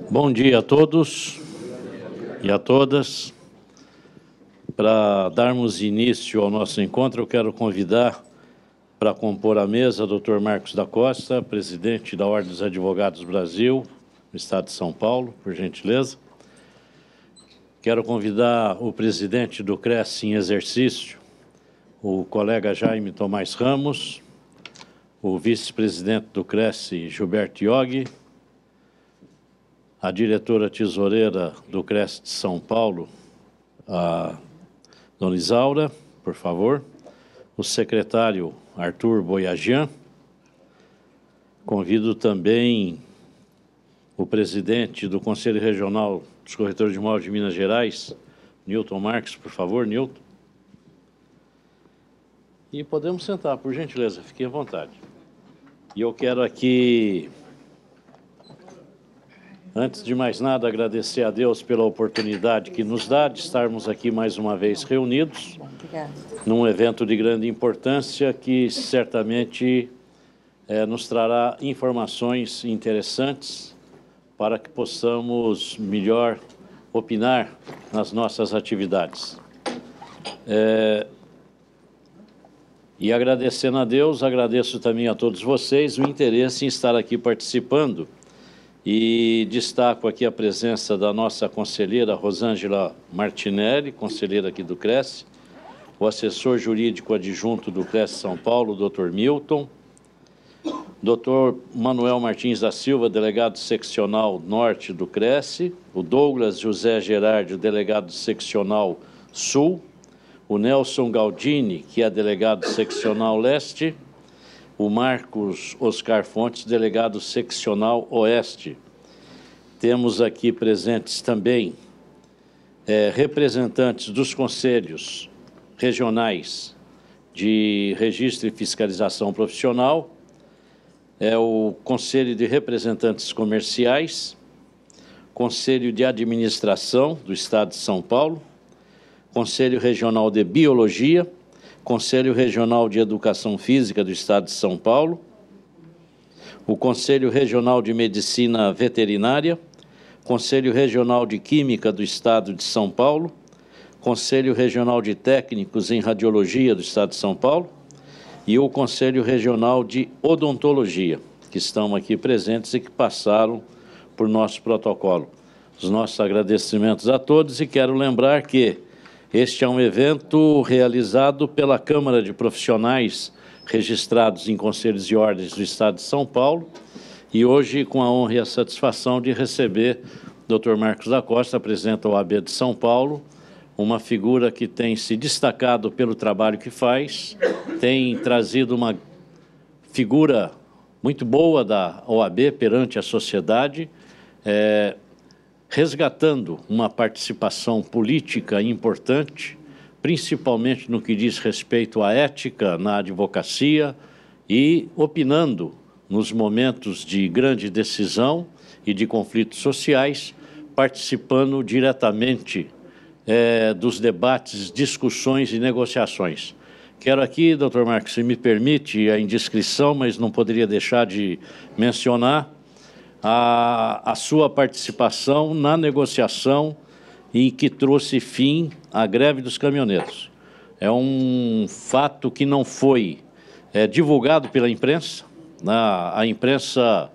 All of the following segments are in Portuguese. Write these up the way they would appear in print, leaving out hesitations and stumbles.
Bom dia a todos e a todas. Para darmos início ao nosso encontro, eu quero convidar para compor a mesa o Dr. Marcos da Costa, presidente da Ordem dos Advogados do Brasil, no Estado de São Paulo, por gentileza. Quero convidar o presidente do CRES em exercício, o colega Jaime Tomás Ramos, o vice-presidente do CRES, Gilberto Ioghi, a diretora tesoureira do CRES de São Paulo, a dona Isaura, por favor, o secretário Arthur Boyajian. Convido também o presidente do Conselho Regional dos Corretores de Imóveis de Minas Gerais, Nilton Marques, por favor, Nilton. E podemos sentar, por gentileza, fiquem à vontade. E eu quero aqui, antes de mais nada, agradecer a Deus pela oportunidade que nos dá de estarmos aqui mais uma vez reunidos, num evento de grande importância que certamente nos trará informações interessantes para que possamos melhor opinar nas nossas atividades. E agradecendo a Deus, agradeço também a todos vocês o interesse em estar aqui participando. E destaco aqui a presença da nossa conselheira Rosângela Martinelli, conselheira aqui do CRES, o assessor jurídico adjunto do CRES São Paulo, Dr. Milton, Dr. Manuel Martins da Silva, delegado seccional norte do CRES, o Douglas José Gerardi, delegado seccional sul, o Nelson Galdini, que é delegado seccional leste, o Marcos Oscar Fontes, delegado seccional oeste. Temos aqui presentes também representantes dos conselhos regionais de registro e fiscalização profissional, o Conselho de Representantes Comerciais, Conselho de Administração do Estado de São Paulo, Conselho Regional de Biologia, Conselho Regional de Educação Física do Estado de São Paulo, o Conselho Regional de Medicina Veterinária, Conselho Regional de Química do Estado de São Paulo, Conselho Regional de Técnicos em Radiologia do Estado de São Paulo e o Conselho Regional de Odontologia, que estão aqui presentes e que passaram por nosso protocolo. Os nossos agradecimentos a todos e quero lembrar que este é um evento realizado pela Câmara de Profissionais registrados em Conselhos e Ordens do Estado de São Paulo e hoje com a honra e a satisfação de receber o Dr. Marcos da Costa, presidente da OAB de São Paulo, uma figura que tem se destacado pelo trabalho que faz, tem trazido uma figura muito boa da OAB perante a sociedade, resgatando uma participação política importante, principalmente no que diz respeito à ética na advocacia e opinando nos momentos de grande decisão e de conflitos sociais, participando diretamente dos debates, discussões e negociações. Quero aqui, doutor Marcos, se me permite a indiscrição, mas não poderia deixar de mencionar a sua participação na negociação e que trouxe fim à greve dos caminhoneiros. É um fato que não foi divulgado pela imprensa, a imprensa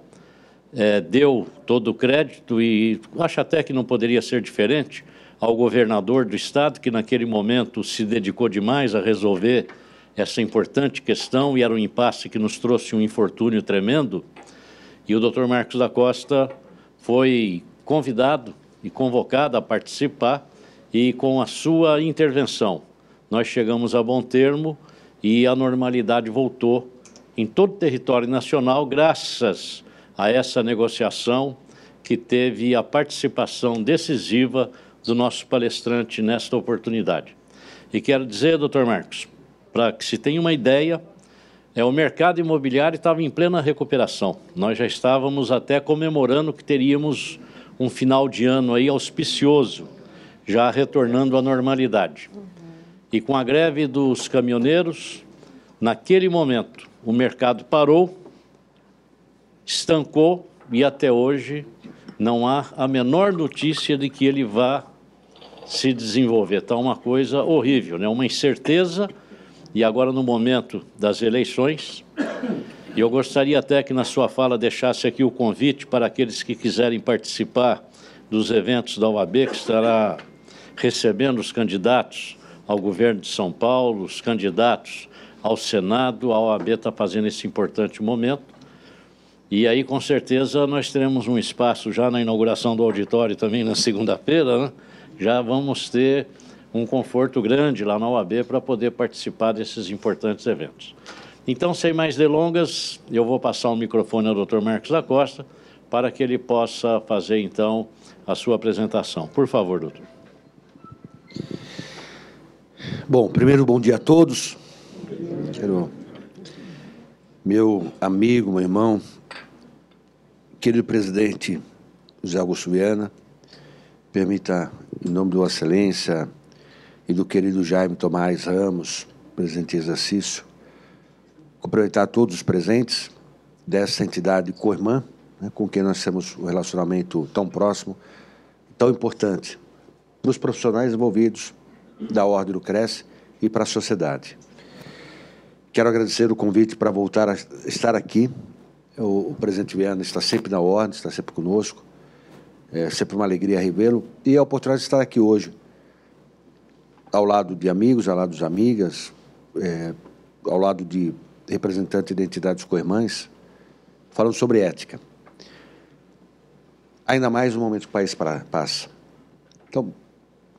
deu todo o crédito e acho até que não poderia ser diferente ao governador do estado, que naquele momento se dedicou demais a resolver essa importante questão e era um impasse que nos trouxe um infortúnio tremendo. E o Dr. Marcos da Costa foi convidado e convocado a participar e com a sua intervenção nós chegamos a bom termo e a normalidade voltou em todo o território nacional graças a essa negociação que teve a participação decisiva do nosso palestrante nesta oportunidade. E quero dizer, doutor Marcos, para que se tenha uma ideia, o mercado imobiliário estava em plena recuperação. Nós já estávamos até comemorando que teríamos um final de ano aí auspicioso, já retornando à normalidade. E com a greve dos caminhoneiros, naquele momento, o mercado parou, estancou e até hoje não há a menor notícia de que ele vá se desenvolver. Está uma coisa horrível, né? Uma incerteza, e agora no momento das eleições, eu gostaria até que na sua fala deixasse aqui o convite para aqueles que quiserem participar dos eventos da OAB, que estará recebendo os candidatos ao governo de São Paulo, os candidatos ao Senado. A OAB está fazendo esse importante momento. E aí, com certeza, nós teremos um espaço já na inauguração do auditório também na segunda-feira, né? Já vamos ter um conforto grande lá na OAB para poder participar desses importantes eventos. Então, sem mais delongas, eu vou passar o microfone ao Dr. Marcos da Costa para que ele possa fazer, então, a sua apresentação. Por favor, doutor. Bom, primeiro, bom dia a todos. Quero, meu amigo, meu irmão, querido presidente José Augusto Viana, permita, em nome de Vossa Excelência e do querido Jaime Tomás Ramos, presidente em exercício, cumprimentar todos os presentes dessa entidade co-irmã, né, com quem nós temos um relacionamento tão próximo, tão importante para os profissionais envolvidos da Ordem do Cresce e para a sociedade. Quero agradecer o convite para voltar a estar aqui. O presidente Viana está sempre na ordem, está sempre conosco. É sempre uma alegria revê-lo. E a oportunidade de estar aqui hoje, ao lado de amigos, ao lado de amigas, ao lado de representantes de entidades co-irmãs, falando sobre ética. Ainda mais no momento que o país passa. Então,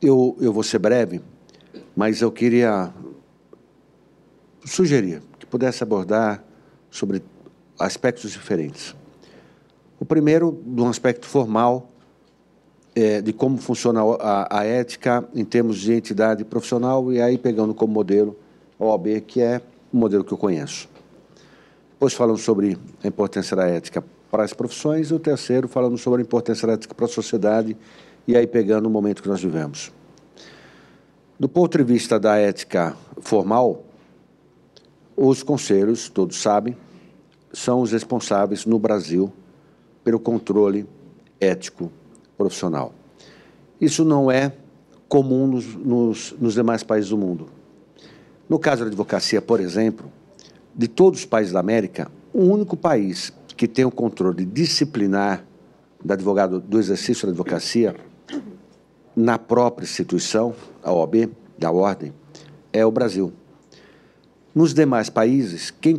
eu vou ser breve, mas eu queria sugerir que pudesse abordar sobre aspectos diferentes. O primeiro, de um aspecto formal, de como funciona a ética em termos de entidade profissional, e aí pegando como modelo a OAB, que é o modelo que eu conheço. Depois falando sobre a importância da ética para as profissões, e o terceiro falando sobre a importância da ética para a sociedade, e aí pegando o momento que nós vivemos. Do ponto de vista da ética formal, os conselhos, todos sabem, são os responsáveis no Brasil pelo controle ético profissional. Isso não é comum nos demais países do mundo. No caso da advocacia, por exemplo, de todos os países da América, o único país que tem o controle disciplinar do exercício da advocacia na própria instituição, a OAB, da Ordem, é o Brasil. Nos demais países, quem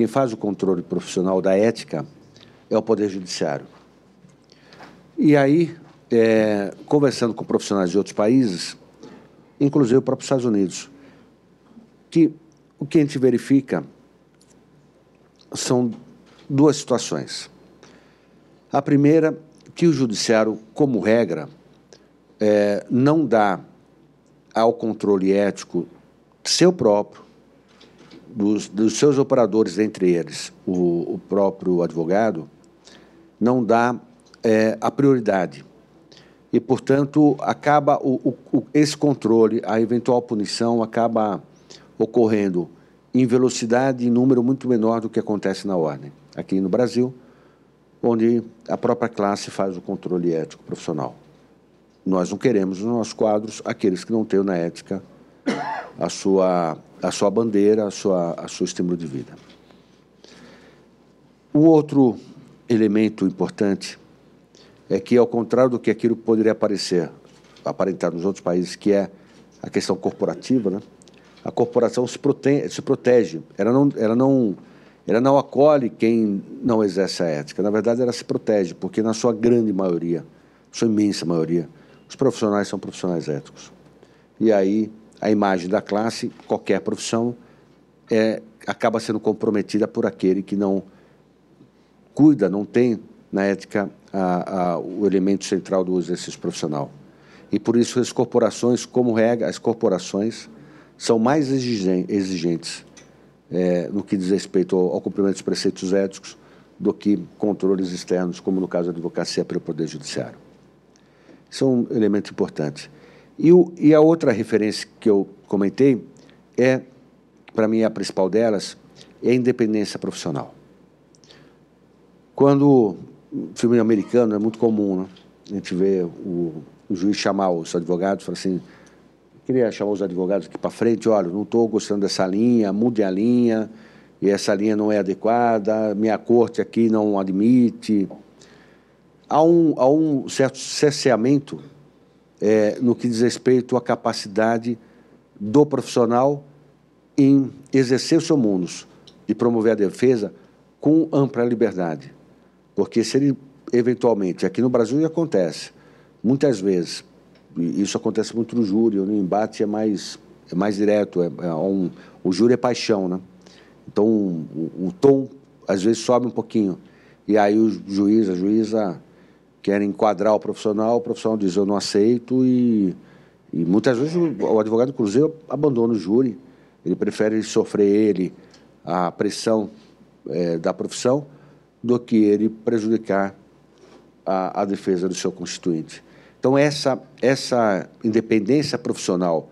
faz o controle profissional da ética é o Poder Judiciário. E aí, conversando com profissionais de outros países, inclusive o próprio Estados Unidos, o que a gente verifica são duas situações. A primeira, que o Judiciário, como regra, não dá ao controle ético seu próprio, dos seus operadores, entre eles o próprio advogado, não dá a prioridade. E, portanto, acaba esse controle, a eventual punição, acaba ocorrendo em velocidade e número muito menor do que acontece na ordem. Aqui no Brasil, onde a própria classe faz o controle ético profissional. Nós não queremos nos nossos quadros aqueles que não tenham na ética a sua bandeira, a seu estímulo de vida. O outro elemento importante é que, ao contrário do que aquilo poderia aparentar nos outros países, que é a questão corporativa, né? A corporação se protege. Ela não acolhe quem não exerce a ética. Na verdade, ela se protege, porque, na sua grande maioria, sua imensa maioria, os profissionais são profissionais éticos. E aí, a imagem da classe, qualquer profissão, acaba sendo comprometida por aquele que não cuida, não tem na ética o elemento central do exercício profissional. E por isso as corporações, como regra, as corporações são mais exigentes no que diz respeito ao cumprimento dos preceitos éticos do que controles externos, como no caso da advocacia pelo Poder Judiciário. Isso é um elemento importante. E a outra referência que eu comentei para mim, a principal delas, é a independência profissional. Quando filme americano é muito comum, né? A gente vê o juiz chamar os advogados, fala assim, queria chamar os advogados aqui para frente, olha, não estou gostando dessa linha, mude a linha, e essa linha não é adequada, minha corte aqui não admite. Há um certo cerceamento no que diz respeito à capacidade do profissional em exercer o seu munus e promover a defesa com ampla liberdade. Porque se ele, eventualmente, aqui no Brasil acontece, muitas vezes, e isso acontece muito no júri, no embate é mais direto, o júri é paixão, né? Então, o tom, às vezes, sobe um pouquinho. E aí o juiz, a juíza, querem enquadrar o profissional diz, eu não aceito, e muitas vezes o advogado, inclusive, abandona o júri, ele prefere sofrer a pressão da profissão do que ele prejudicar a defesa do seu constituinte. Então, essa independência profissional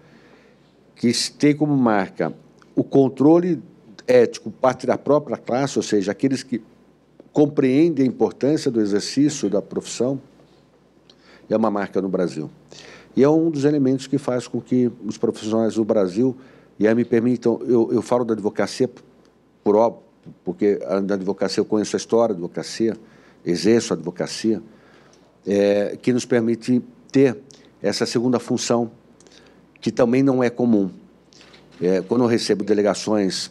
que tem como marca o controle ético parte da própria classe, ou seja, aqueles que compreendem a importância do exercício da profissão, é uma marca no Brasil. E é um dos elementos que faz com que os profissionais do Brasil, e aí me permitam, eu falo da advocacia por óbvio, porque da advocacia eu conheço a história da advocacia, exerço a advocacia, que nos permite ter essa segunda função, que também não é comum. Quando eu recebo delegações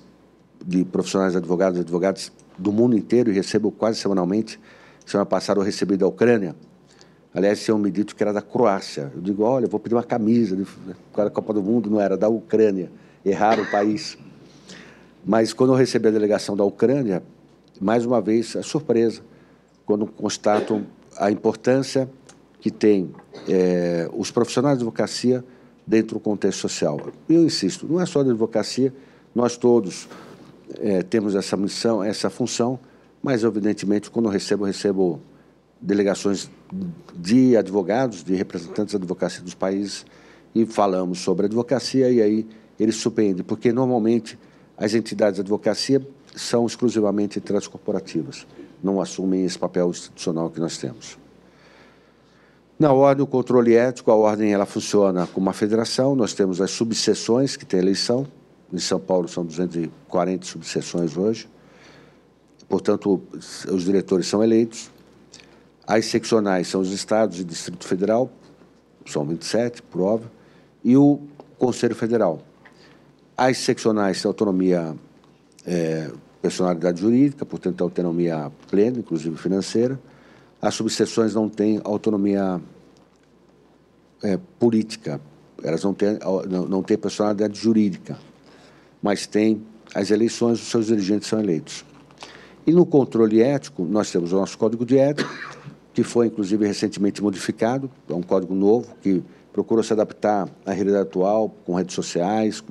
de profissionais advogados do mundo inteiro, e recebo quase semanalmente, semana passada eu recebi da Ucrânia, aliás, tinham me dito que era da Croácia. Eu digo, olha, eu vou pedir uma camisa, da Copa do Mundo, não era da Ucrânia, erraram o país. Mas quando eu recebi a delegação da Ucrânia, mais uma vez, a surpresa, quando constatam a importância que tem os profissionais de advocacia dentro do contexto social. E eu insisto, não é só da advocacia, nós todos temos essa missão, essa função, mas, evidentemente, quando eu recebo delegações de advogados, de representantes da advocacia dos países, e falamos sobre advocacia, e aí eles surpreendem, porque, normalmente, as entidades de advocacia são exclusivamente entidades corporativas, não assumem esse papel institucional que nós temos. Na ordem, o controle ético, a ordem ela funciona como uma federação, nós temos as subseções, que tem eleição, em São Paulo são 240 subseções hoje, portanto, os diretores são eleitos, as seccionais são os estados e Distrito Federal, são 27, por óbvio, e o Conselho Federal. As seccionais têm autonomia, personalidade jurídica, portanto, autonomia plena, inclusive financeira. As subseções não têm autonomia política, elas não têm personalidade jurídica, mas têm as eleições, os seus dirigentes são eleitos. E no controle ético, nós temos o nosso Código de Ética, que foi, inclusive, recentemente modificado, é um código novo, que procura se adaptar à realidade atual, com redes sociais,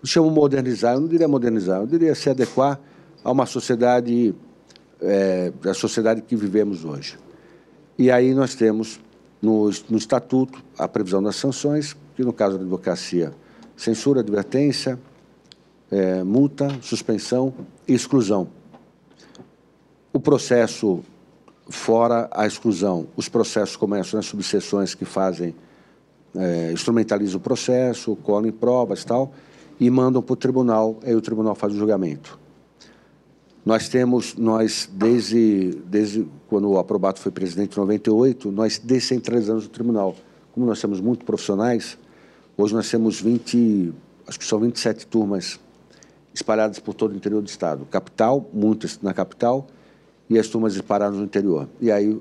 chamo modernizar, eu não diria modernizar, eu diria se adequar a uma sociedade, a sociedade que vivemos hoje. E aí nós temos no Estatuto a previsão das sanções, que no caso da advocacia, censura, advertência, multa, suspensão e exclusão. O processo, fora a exclusão, os processos começam nas subseções que fazem, instrumentalizam o processo, colhem provas e tal, e mandam para o tribunal, aí o tribunal faz o julgamento. Nós temos, desde quando o Aprobato foi presidente em 98, nós descentralizamos o tribunal. Como nós temos muitos profissionais, hoje nós temos acho que são 27 turmas espalhadas por todo o interior do estado. Capital, muitas na capital, e as turmas espalhadas no interior. E aí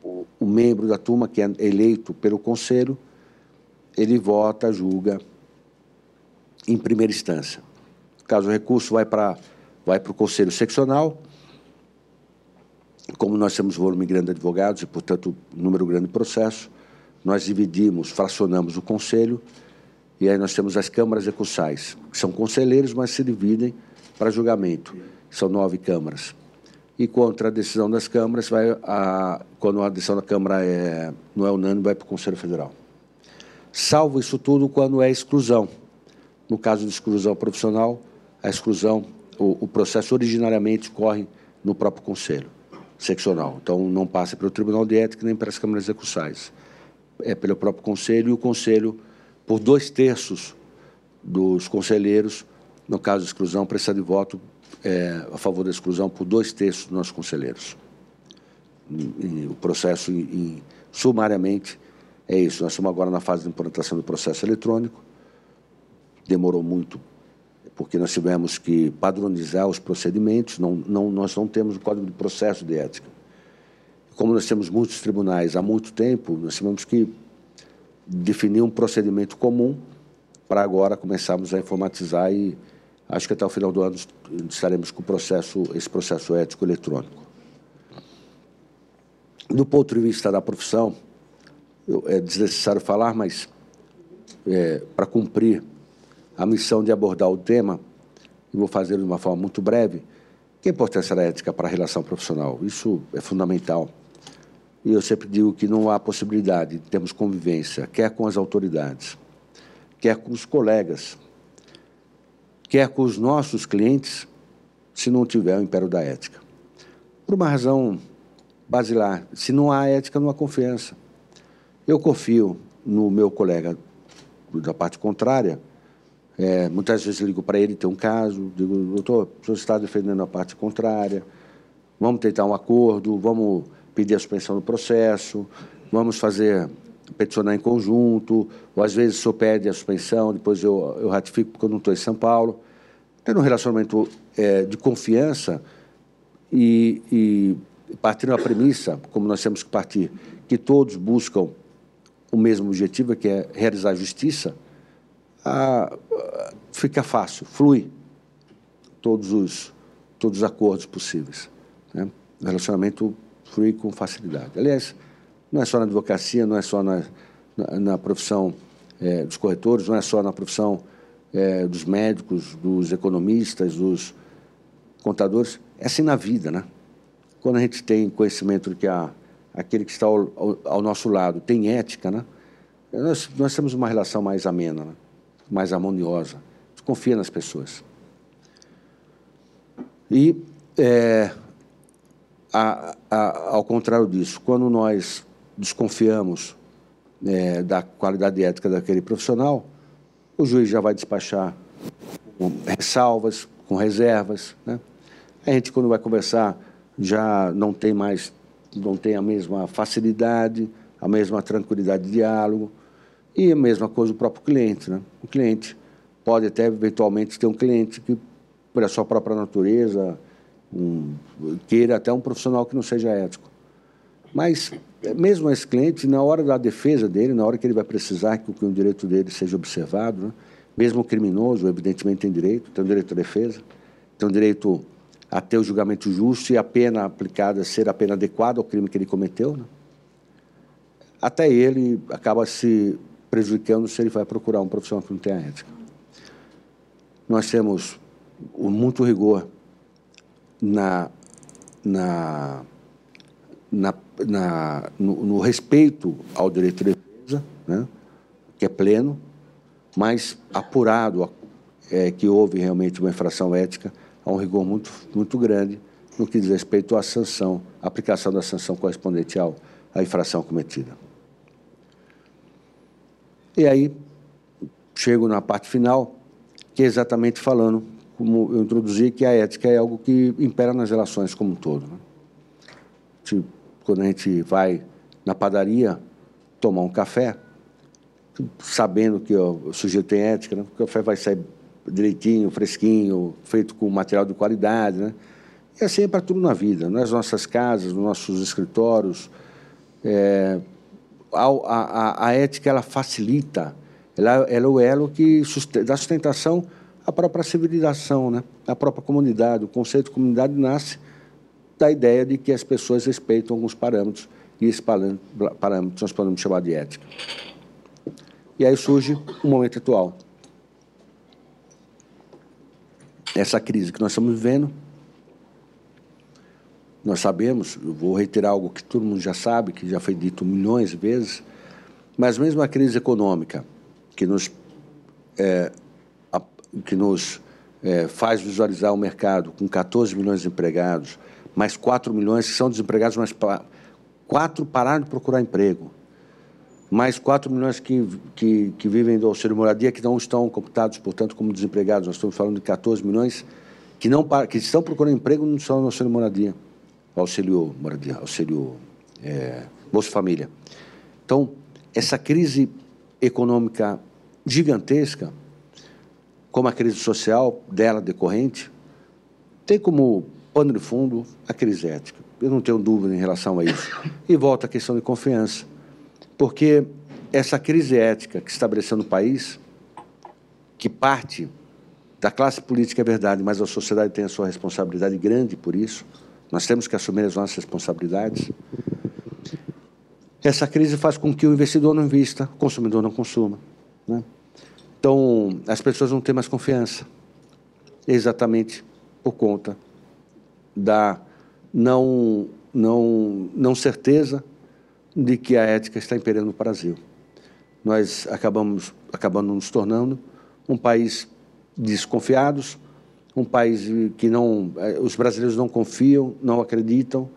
o membro da turma, que é eleito pelo conselho, ele vota, julga em primeira instância. Caso o recurso vai para o conselho seccional, como nós temos volume grande de advogados e, portanto, número grande de processos, nós dividimos, fracionamos o conselho, e aí nós temos as câmaras recursais, que são conselheiros, mas se dividem para julgamento. São 9 câmaras. E contra a decisão das câmaras, quando a decisão da Câmara não é unânime, vai para o Conselho Federal. Salvo isso tudo quando é exclusão. No caso de exclusão profissional, a exclusão, o processo originariamente corre no próprio Conselho Seccional. Então, não passa pelo Tribunal de Ética nem pelas câmaras execuçais. É pelo próprio Conselho, e o Conselho, por 2/3 dos conselheiros, no caso de exclusão, precisa de voto a favor da exclusão por 2/3 dos nossos conselheiros. E o processo, sumariamente, é isso. Nós estamos agora na fase de implantação do processo eletrônico. Demorou muito, porque nós tivemos que padronizar os procedimentos. Nós não temos o Código de Processo de Ética. Como nós temos muitos tribunais há muito tempo, nós tivemos que definir um procedimento comum para agora começarmos a informatizar, e acho que até o final do ano estaremos com esse processo ético eletrônico. Do ponto de vista da profissão, é desnecessário falar, mas para cumprir a missão de abordar o tema, e vou fazer de uma forma muito breve, que é a importância da ética para a relação profissional. Isso é fundamental. E eu sempre digo que não há possibilidade de termos convivência, quer com as autoridades, quer com os colegas, quer com os nossos clientes, se não tiver o império da ética. Por uma razão basilar: se não há ética, não há confiança. Eu confio no meu colega da parte contrária. Muitas vezes ligo para ele, tem um caso, digo: doutor, o senhor está defendendo a parte contrária, vamos tentar um acordo, vamos pedir a suspensão do processo, vamos peticionar em conjunto, ou às vezes o senhor pede a suspensão, depois eu ratifico porque eu não estou em São Paulo. Tendo um relacionamento de confiança e partindo da premissa, como nós temos que partir, que todos buscam o mesmo objetivo, que é realizar a justiça, fica fácil, flui todos os acordos possíveis, né? O relacionamento flui com facilidade. Aliás, não é só na advocacia, não é só na profissão dos corretores, não é só na profissão dos médicos, dos economistas, dos contadores, é assim na vida, né? Quando a gente tem conhecimento de que aquele que está ao nosso lado tem ética, né? Nós temos uma relação mais amena, né? Mais harmoniosa. A gente confia nas pessoas. E, ao contrário disso, quando nós desconfiamos da qualidade ética daquele profissional, o juiz já vai despachar com ressalvas, com reservas, né? A gente, quando vai conversar, já não tem a mesma facilidade, a mesma tranquilidade de diálogo, e a mesma coisa o próprio cliente, né? O cliente pode até, eventualmente, ter um cliente que, pela sua própria natureza, queira até um profissional que não seja ético. Mas, mesmo esse cliente, na hora da defesa dele, na hora que ele vai precisar que o direito dele seja observado, né? Mesmo o criminoso, evidentemente, tem o direito à defesa, tem o direito a ter o julgamento justo e a pena aplicada ser a pena adequada ao crime que ele cometeu, né? Até ele acaba se prejudicando se ele vai procurar um profissional que não tem a ética. Nós temos muito rigor no respeito ao direito de defesa, né? Que é pleno, mas apurado que houve realmente uma infração ética, há um rigor muito grande no que diz respeito à sanção, à aplicação da sanção correspondente à infração cometida. E aí, chego na parte final, que é exatamente falando, como eu introduzi, que a ética é algo que impera nas relações como um todo, né? Quando a gente vai na padaria tomar um café, sabendo que o sujeito tem ética, né? O café vai sair direitinho, fresquinho, feito com material de qualidade, né? E assim é para tudo na vida, nas nossas casas, nos nossos escritórios. A ética, ela facilita, ela é o elo que dá sustentação à própria civilização, né? À própria comunidade. O conceito de comunidade nasce da ideia de que as pessoas respeitam alguns parâmetros, e esses parâmetros nós podemos chamar de ética. E aí surge o momento atual. Essa crise que nós estamos vivendo, nós sabemos, eu vou reiterar algo que todo mundo já sabe, que já foi dito milhões de vezes, mas mesmo a crise econômica, que nos faz visualizar o mercado com 14 milhões de empregados, mais 4 milhões que são desempregados, mas 4 pararam de procurar emprego, mais 4 milhões que vivem do auxílio moradia, que não estão computados, portanto, como desempregados. Nós estamos falando de 14 milhões que estão procurando emprego, não são no auxílio moradia, auxílio Bolsa Família. Então, essa crise econômica gigantesca, como a crise social dela decorrente, tem como pano de fundo a crise ética. Eu não tenho dúvida em relação a isso. E volta a questão de confiança, porque essa crise ética que se estabeleceu no país, que parte da classe política, é verdade, mas a sociedade tem a sua responsabilidade grande por isso, nós temos que assumir as nossas responsabilidades. Essa crise faz com que o investidor não invista, o consumidor não consuma, né? Então, as pessoas não têm mais confiança, exatamente por conta da não certeza de que a ética está imperando no Brasil. Nós acabamos nos tornando um país desconfiados, um país que os brasileiros não confiam, não acreditam,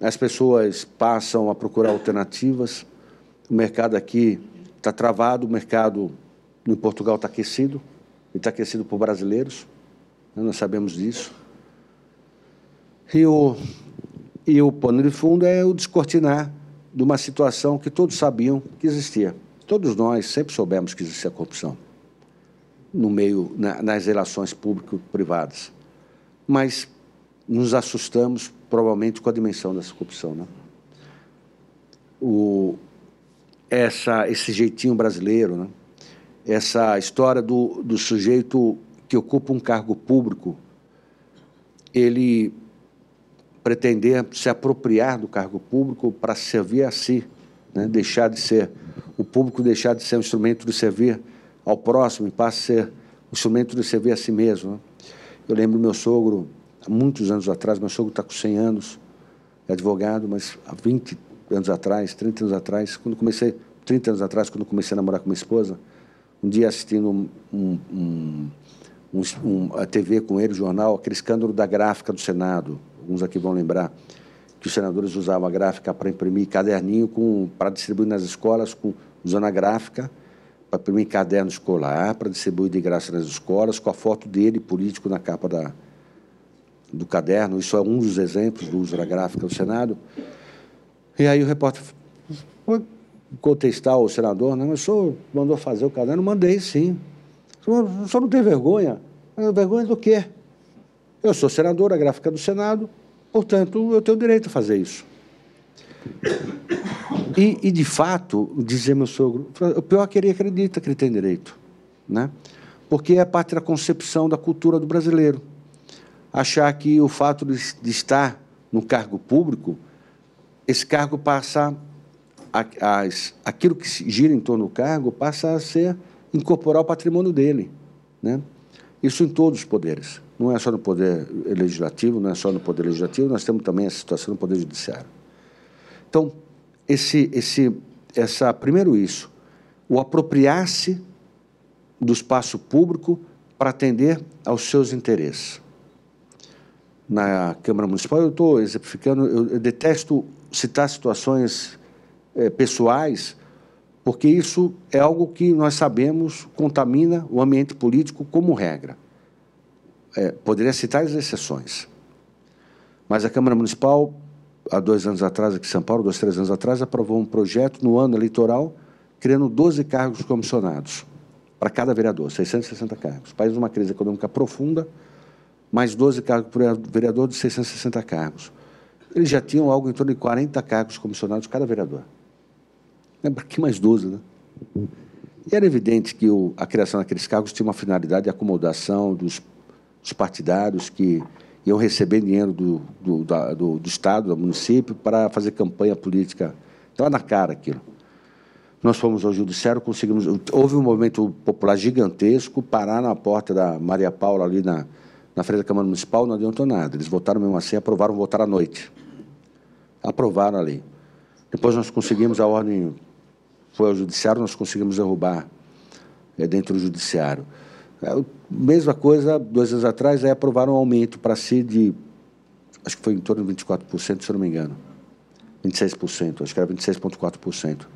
as pessoas passam a procurar alternativas, o mercado aqui está travado, o mercado em Portugal está aquecido, e está aquecido por brasileiros, né? Nós sabemos disso. E o pano de fundo é o descortinar de uma situação que todos sabiam que existia. Todos nós sempre soubemos que existia corrupção no meio, nas relações público-privadas, mas nos assustamos provavelmente com a dimensão dessa corrupção, né? Esse jeitinho brasileiro, né? Essa história do sujeito que ocupa um cargo público, ele pretender se apropriar do cargo público para servir a si, né? O público deixar de ser um instrumento de servir ao próximo e passa a ser um instrumento de servir a si mesmo, né? Eu lembro do meu sogro, há muitos anos atrás, meu sogro está com 100 anos, é advogado, mas há 20 anos atrás, 30 anos atrás, quando comecei a namorar com minha esposa, um dia assistindo a TV com ele, o jornal, aquele escândalo da gráfica do Senado, alguns aqui vão lembrar, que os senadores usavam a gráfica para imprimir caderninho para distribuir nas escolas, usando a gráfica para imprimir caderno escolar, para distribuir de graça nas escolas, com a foto dele, político, na capa do caderno. Isso é um dos exemplos do uso da gráfica do Senado. E aí o repórter foi contestar o senador, né? Mas o senhor mandou fazer o caderno? Mandei, sim. O senhor não tem vergonha? Vergonha do quê? Eu sou senador, a gráfica do Senado, portanto, eu tenho direito a fazer isso. E de fato, dizia meu sogro, o pior é que ele acredita que ele tem direito, né? Porque é parte da concepção da cultura do brasileiro. Achar que o fato de estar no cargo público, esse cargo passa aquilo que gira em torno do cargo passa a incorporar o patrimônio dele, né? Isso em todos os poderes. Não é só no poder legislativo, nós temos também essa situação no poder judiciário. Então, primeiro isso, o apropriar-se do espaço público para atender aos seus interesses. Na Câmara Municipal, eu estou exemplificando, eu detesto citar situações pessoais, porque isso é algo que nós sabemos contamina o ambiente político como regra. Poderia citar as exceções. Mas a Câmara Municipal, há 2 anos atrás, aqui em São Paulo, 2, 3 anos atrás, aprovou um projeto no ano eleitoral, criando 12 cargos comissionados para cada vereador, 660 cargos. O país numa crise econômica profunda, mais 12 cargos por vereador de 660 cargos. Eles já tinham algo em torno de 40 cargos comissionados cada vereador. Para que mais 12, né? E era evidente que a criação daqueles cargos tinha uma finalidade de acomodação dos partidários que iam receber dinheiro do Estado, do município, para fazer campanha política. Estava na cara aquilo. Nós fomos ao judiciário, conseguimos... Houve um movimento popular gigantesco, parar na porta da Maria Paula, ali na frente da Câmara Municipal, não adiantou nada. Eles votaram mesmo assim, aprovaram votar à noite. Aprovaram ali. Depois nós conseguimos a ordem... Foi ao judiciário, nós conseguimos derrubar dentro do judiciário. Mesma coisa, 2 anos atrás, aprovaram um aumento para si de acho que foi em torno de 24%, se eu não me engano. 26%, acho que era 26,4%.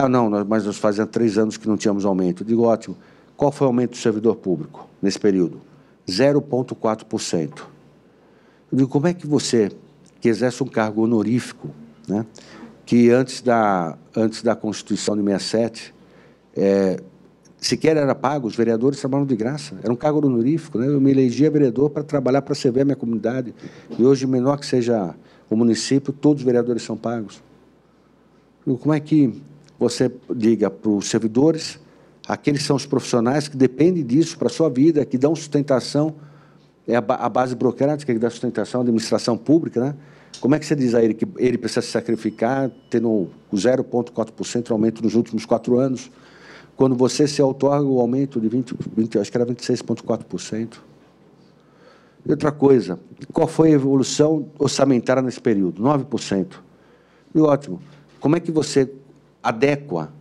Não, mas nós fazia 3 anos que não tínhamos aumento. Eu digo, ótimo. Qual foi o aumento do servidor público nesse período? 0,4%. Eu digo, como é que você, que exerce um cargo honorífico, né, que antes da Constituição de 67, sequer era pago, os vereadores trabalham de graça, era um cargo honorífico, né? Eu me elegia vereador para trabalhar, para servir a minha comunidade, e hoje, menor que seja o município, todos os vereadores são pagos. Como é que você diga para os servidores, aqueles são os profissionais que dependem disso para a sua vida, que dão sustentação, é a base burocrática que dá sustentação à administração pública, né? Como é que você diz a ele que ele precisa se sacrificar, tendo o 0,4% de aumento nos últimos 4 anos, quando você se outorga o aumento de 20, acho que era 26,4%? E outra coisa, qual foi a evolução orçamentária nesse período? 9%. E ótimo. Como é que você adequa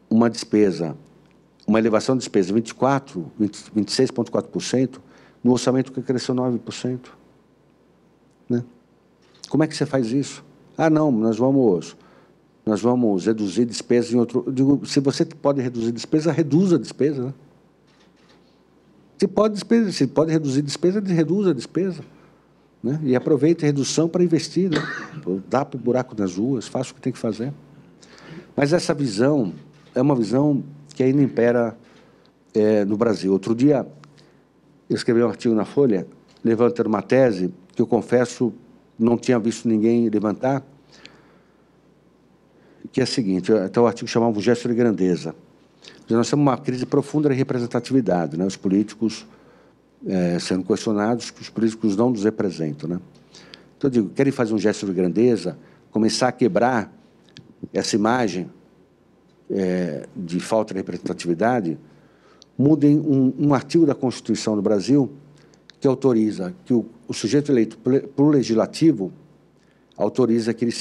uma despesa, uma elevação de despesa de 26,4% no orçamento que cresceu 9%? Né? Como é que você faz isso? Não, nós vamos reduzir despesas em outro... Eu digo, se você pode reduzir despesa, reduza a despesa. Né? Se pode reduzir despesa, reduza a despesa. Né? E aproveite a redução para investir. Né? Dá para o buraco nas ruas, faça o que tem que fazer. Mas essa visão é uma visão que ainda impera no Brasil. Outro dia, eu escrevi um artigo na Folha, levantando uma tese que eu confesso não tinha visto ninguém levantar, que é a seguinte, até o artigo chamava o gesto de grandeza. Nós temos uma crise profunda de representatividade, né? Os políticos sendo questionados, que os políticos não nos representam. Né? Então, eu digo, querem fazer um gesto de grandeza, começar a quebrar essa imagem de falta de representatividade, mudem um artigo da Constituição do Brasil que autoriza que o sujeito eleito pelo Legislativo autoriza que ele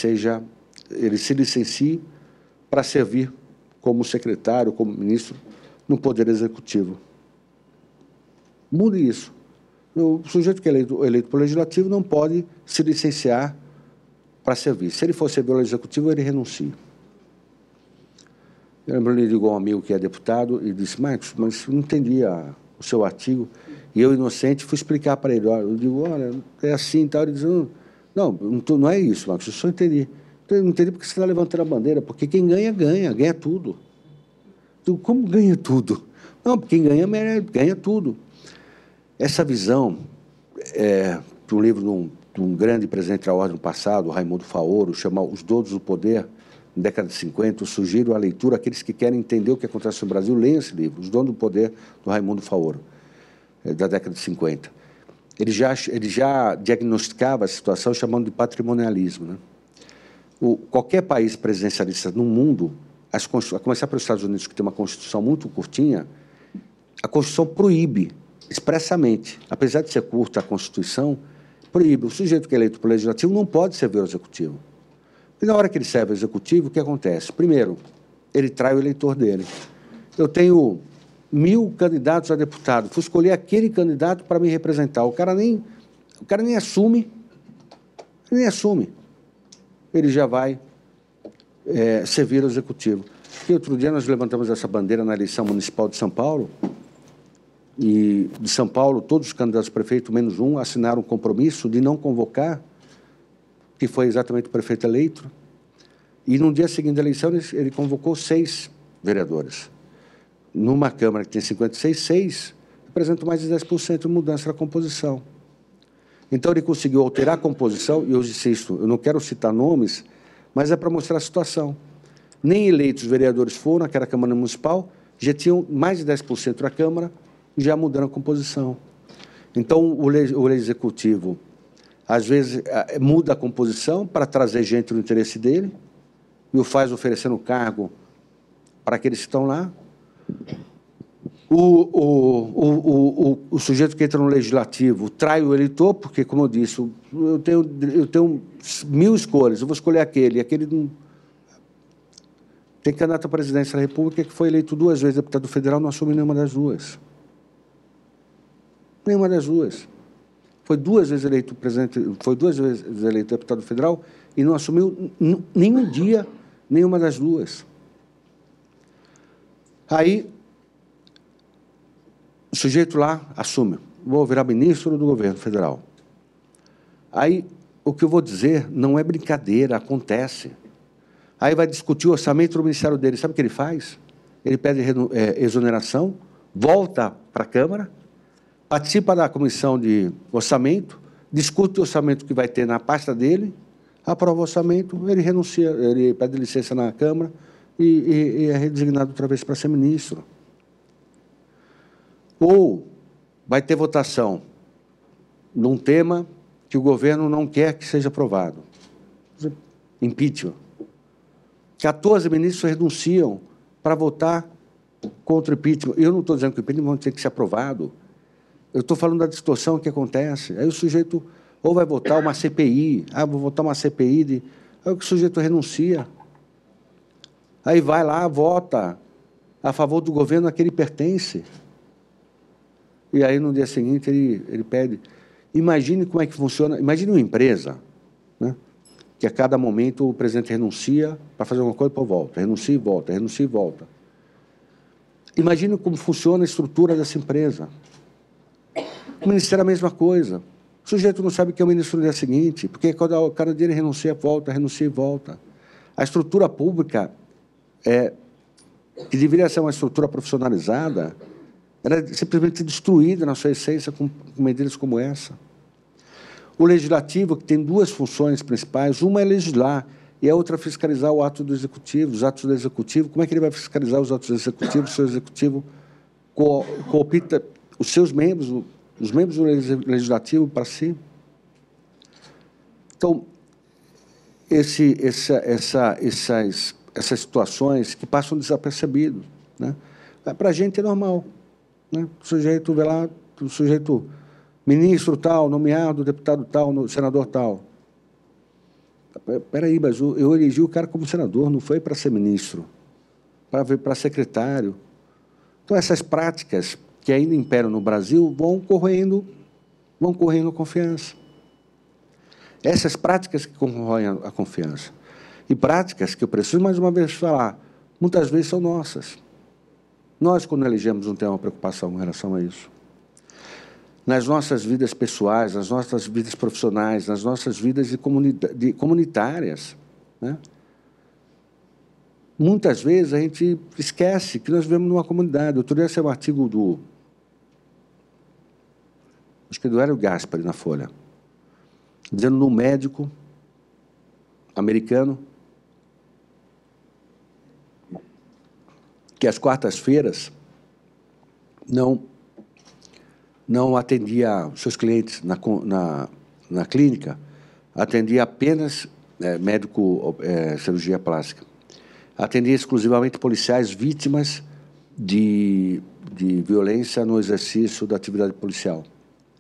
se licencie para servir como secretário, como ministro, no Poder Executivo. Mude isso. O sujeito que é eleito pelo Legislativo não pode se licenciar para servir. Se ele for servir ao Executivo, ele renuncia. Eu lembro, ele ligou a um amigo que é deputado e disse, Marcos, mas eu não entendi o seu artigo. E eu, inocente, fui explicar para ele. Eu digo, olha, é assim e tal. Ele disse, não é isso, Marcos, eu só entendi. Eu não entendi porque você está levantando a bandeira, porque quem ganha, ganha tudo. Então, como ganha tudo? Não, porque quem ganha tudo. Essa visão, de um livro de um grande presidente da ordem do passado, Raimundo Faoro, chamado Os Donos do Poder, na década de 50, eu sugiro a leitura, aqueles que querem entender o que acontece no Brasil, leiam esse livro, Os Donos do Poder, do Raimundo Faoro, da década de 50. Ele já diagnosticava a situação chamando de patrimonialismo. Né? Qualquer país presidencialista no mundo, a começar pelos Estados Unidos, que tem uma Constituição muito curtinha, a Constituição proíbe expressamente, apesar de ser curta a Constituição, proíbe. O sujeito que é eleito pelo Legislativo não pode servir ao Executivo. E na hora que ele serve ao Executivo, o que acontece? Primeiro, ele trai o eleitor dele. Eu tenho 1000 candidatos a deputado, fui escolher aquele candidato para me representar. O cara nem assume, ele já vai servir ao Executivo. E outro dia nós levantamos essa bandeira na eleição municipal de São Paulo, e de São Paulo, todos os candidatos a prefeito, menos um, assinaram um compromisso de não convocar, que foi exatamente o prefeito eleito, e no dia seguinte da eleição ele convocou 6 vereadores. Numa Câmara que tem 56, 6 representam mais de 10% de mudança na composição. Então, ele conseguiu alterar a composição, e eu insisto, eu não quero citar nomes, mas é para mostrar a situação. Nem eleitos vereadores foram naquela Câmara Municipal, já tinham mais de 10% da Câmara, já mudando a composição. Então, o Executivo, às vezes, muda a composição para trazer gente no interesse dele, e o faz oferecendo cargo para aqueles que estão lá. O sujeito que entra no Legislativo trai o eleitor, porque, como eu disse, eu tenho 1000 escolhas, eu vou escolher aquele não... Tem candidato à presidência da República que foi eleito 2 vezes deputado federal, não assume nenhuma das duas. Nenhuma das duas. foi 2 vezes eleito presidente, foi 2 vezes eleito deputado federal e não assumiu nenhum dia nenhuma das 2. Aí, o sujeito lá assume, vou virar ministro do governo federal. Aí, o que eu vou dizer não é brincadeira, acontece. Aí vai discutir o orçamento do ministério dele. Sabe o que ele faz? Ele pede exoneração, volta para a Câmara, participa da comissão de orçamento, discute o orçamento que vai ter na pasta dele, aprova o orçamento, ele renuncia, ele pede licença na Câmara e é redesignado outra vez para ser ministro. Ou vai ter votação num tema que o governo não quer que seja aprovado. Impeachment. 14 ministros renunciam para votar contra o impeachment. Eu não estou dizendo que o impeachment vai ter que ser aprovado. Eu estou falando da distorção que acontece. Aí o sujeito ou vai votar uma CPI, vou votar uma CPI, aí o sujeito renuncia. Aí vai lá, vota a favor do governo a que ele pertence. E aí, no dia seguinte, ele pede. Imagine como é que funciona. Imagine uma empresa, né, que a cada momento o presidente renuncia para fazer alguma coisa e depois volta. Renuncia e volta, renuncia e volta. Imagine como funciona a estrutura dessa empresa. O ministério é a mesma coisa. O sujeito não sabe que é o ministro no dia seguinte, porque cada dia ele renuncia e volta. A estrutura pública, que deveria ser uma estrutura profissionalizada, ela é simplesmente destruída na sua essência com medidas como essa. O legislativo, que tem 2 funções principais, uma é legislar e a outra é fiscalizar o ato do executivo, os atos do executivo. Como é que ele vai fiscalizar os atos do executivo? O seu executivo coopta os seus membros, os membros do legislativo para si. Então, essas situações que passam desapercebidas, né? Para a gente é normal, né? O sujeito vê lá, o sujeito ministro tal, nomeado, deputado tal, senador tal. Espera aí, mas eu elegi o cara como senador, não foi para ser ministro, para secretário. Então, essas práticas que ainda imperam no Brasil vão corroendo a confiança. Essas práticas que corroem a confiança. E práticas que eu preciso, mais uma vez, falar, muitas vezes são nossas. Nós, quando elegemos, não temos uma preocupação em relação a isso. Nas nossas vidas pessoais, nas nossas vidas profissionais, nas nossas vidas comunitárias, né? Muitas vezes a gente esquece que nós vivemos numa comunidade. Outro dia saiu um artigo acho que do Hélio Gaspari, na Folha, dizendo num médico americano que às quartas-feiras não atendia os seus clientes na clínica, atendia apenas médico cirurgia plástica. Atendia exclusivamente policiais vítimas de violência no exercício da atividade policial,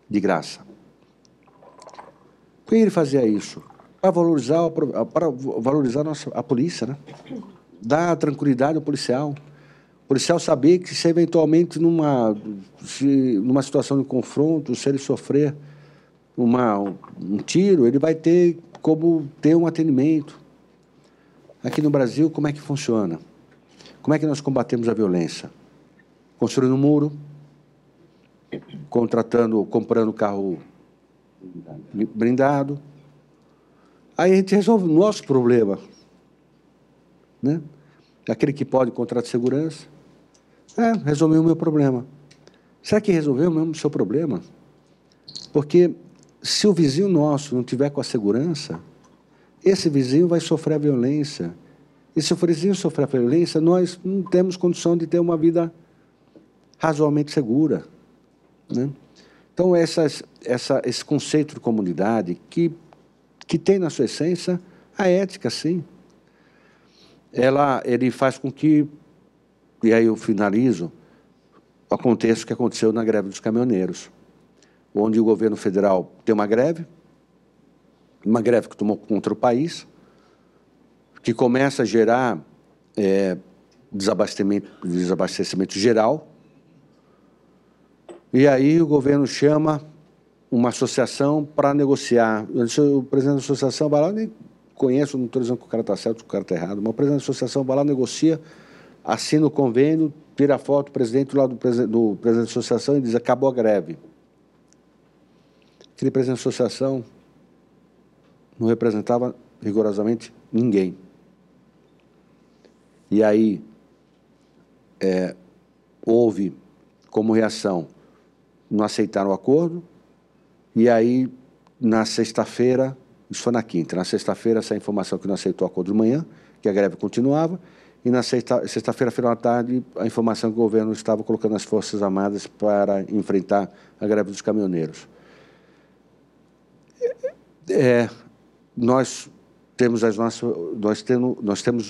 de graça. Por que ele fazia isso? Para valorizar a polícia, né? Dar tranquilidade ao policial. O policial saber que se eventualmente numa situação de confronto, se ele sofrer um tiro, ele vai ter como ter um atendimento. Aqui no Brasil, como é que funciona? Como é que nós combatemos a violência? Construindo um muro, comprando carro blindado. Aí a gente resolve o nosso problema, né? Aquele que pode, contrato de segurança. Resolveu o meu problema. Será que resolveu mesmo o seu problema? Porque se o vizinho nosso não tiver com a segurança, esse vizinho vai sofrer a violência. E se o vizinho sofrer a violência, nós não temos condição de ter uma vida razoavelmente segura, né? Então, esse conceito de comunidade que tem na sua essência a ética, sim. Ele faz com que, e aí eu finalizo, aconteça o que aconteceu na greve dos caminhoneiros, onde o governo federal tem uma greve que tomou contra o país, que começa a gerar desabastecimento geral, e aí o governo chama uma associação para negociar. O presidente da associação vai lá, nem conheço, não estou dizendo que o cara está certo, que o cara está errado, mas o presidente da associação vai lá, negocia, assina o convênio, tira a foto do presidente lá do presidente da associação e diz: acabou a greve. Aquele presidente da associação não representava rigorosamente ninguém. E aí houve como reação, não aceitaram o acordo, e aí na sexta-feira, isso foi na quinta, na sexta-feira essa informação que não aceitou o acordo de manhã, que a greve continuava, e na sexta-feira, final da tarde, a informação que o governo estava colocando as Forças Armadas para enfrentar a greve dos caminhoneiros. Nós temos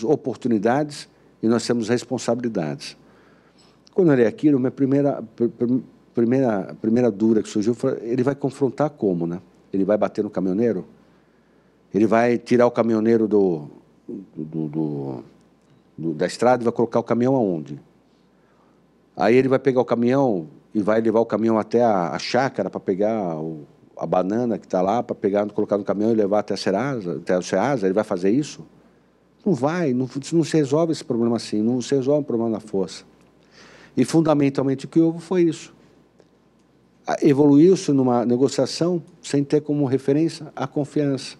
oportunidades e nós temos responsabilidades. Quando eu olhei aquilo, minha primeira dúvida que surgiu foi: ele vai confrontar como, né? Ele vai bater no caminhoneiro? Ele vai tirar o caminhoneiro da estrada e vai colocar o caminhão aonde? Aí ele vai pegar o caminhão e vai levar o caminhão até a chácara para pegar a banana que está lá, para pegar, colocar no caminhão e levar até o Ceasa? Ele vai fazer isso? Não vai, não se resolve esse problema assim, não se resolve o problema da força. E, fundamentalmente, o que houve foi isso. Evoluiu-se numa negociação sem ter como referência a confiança.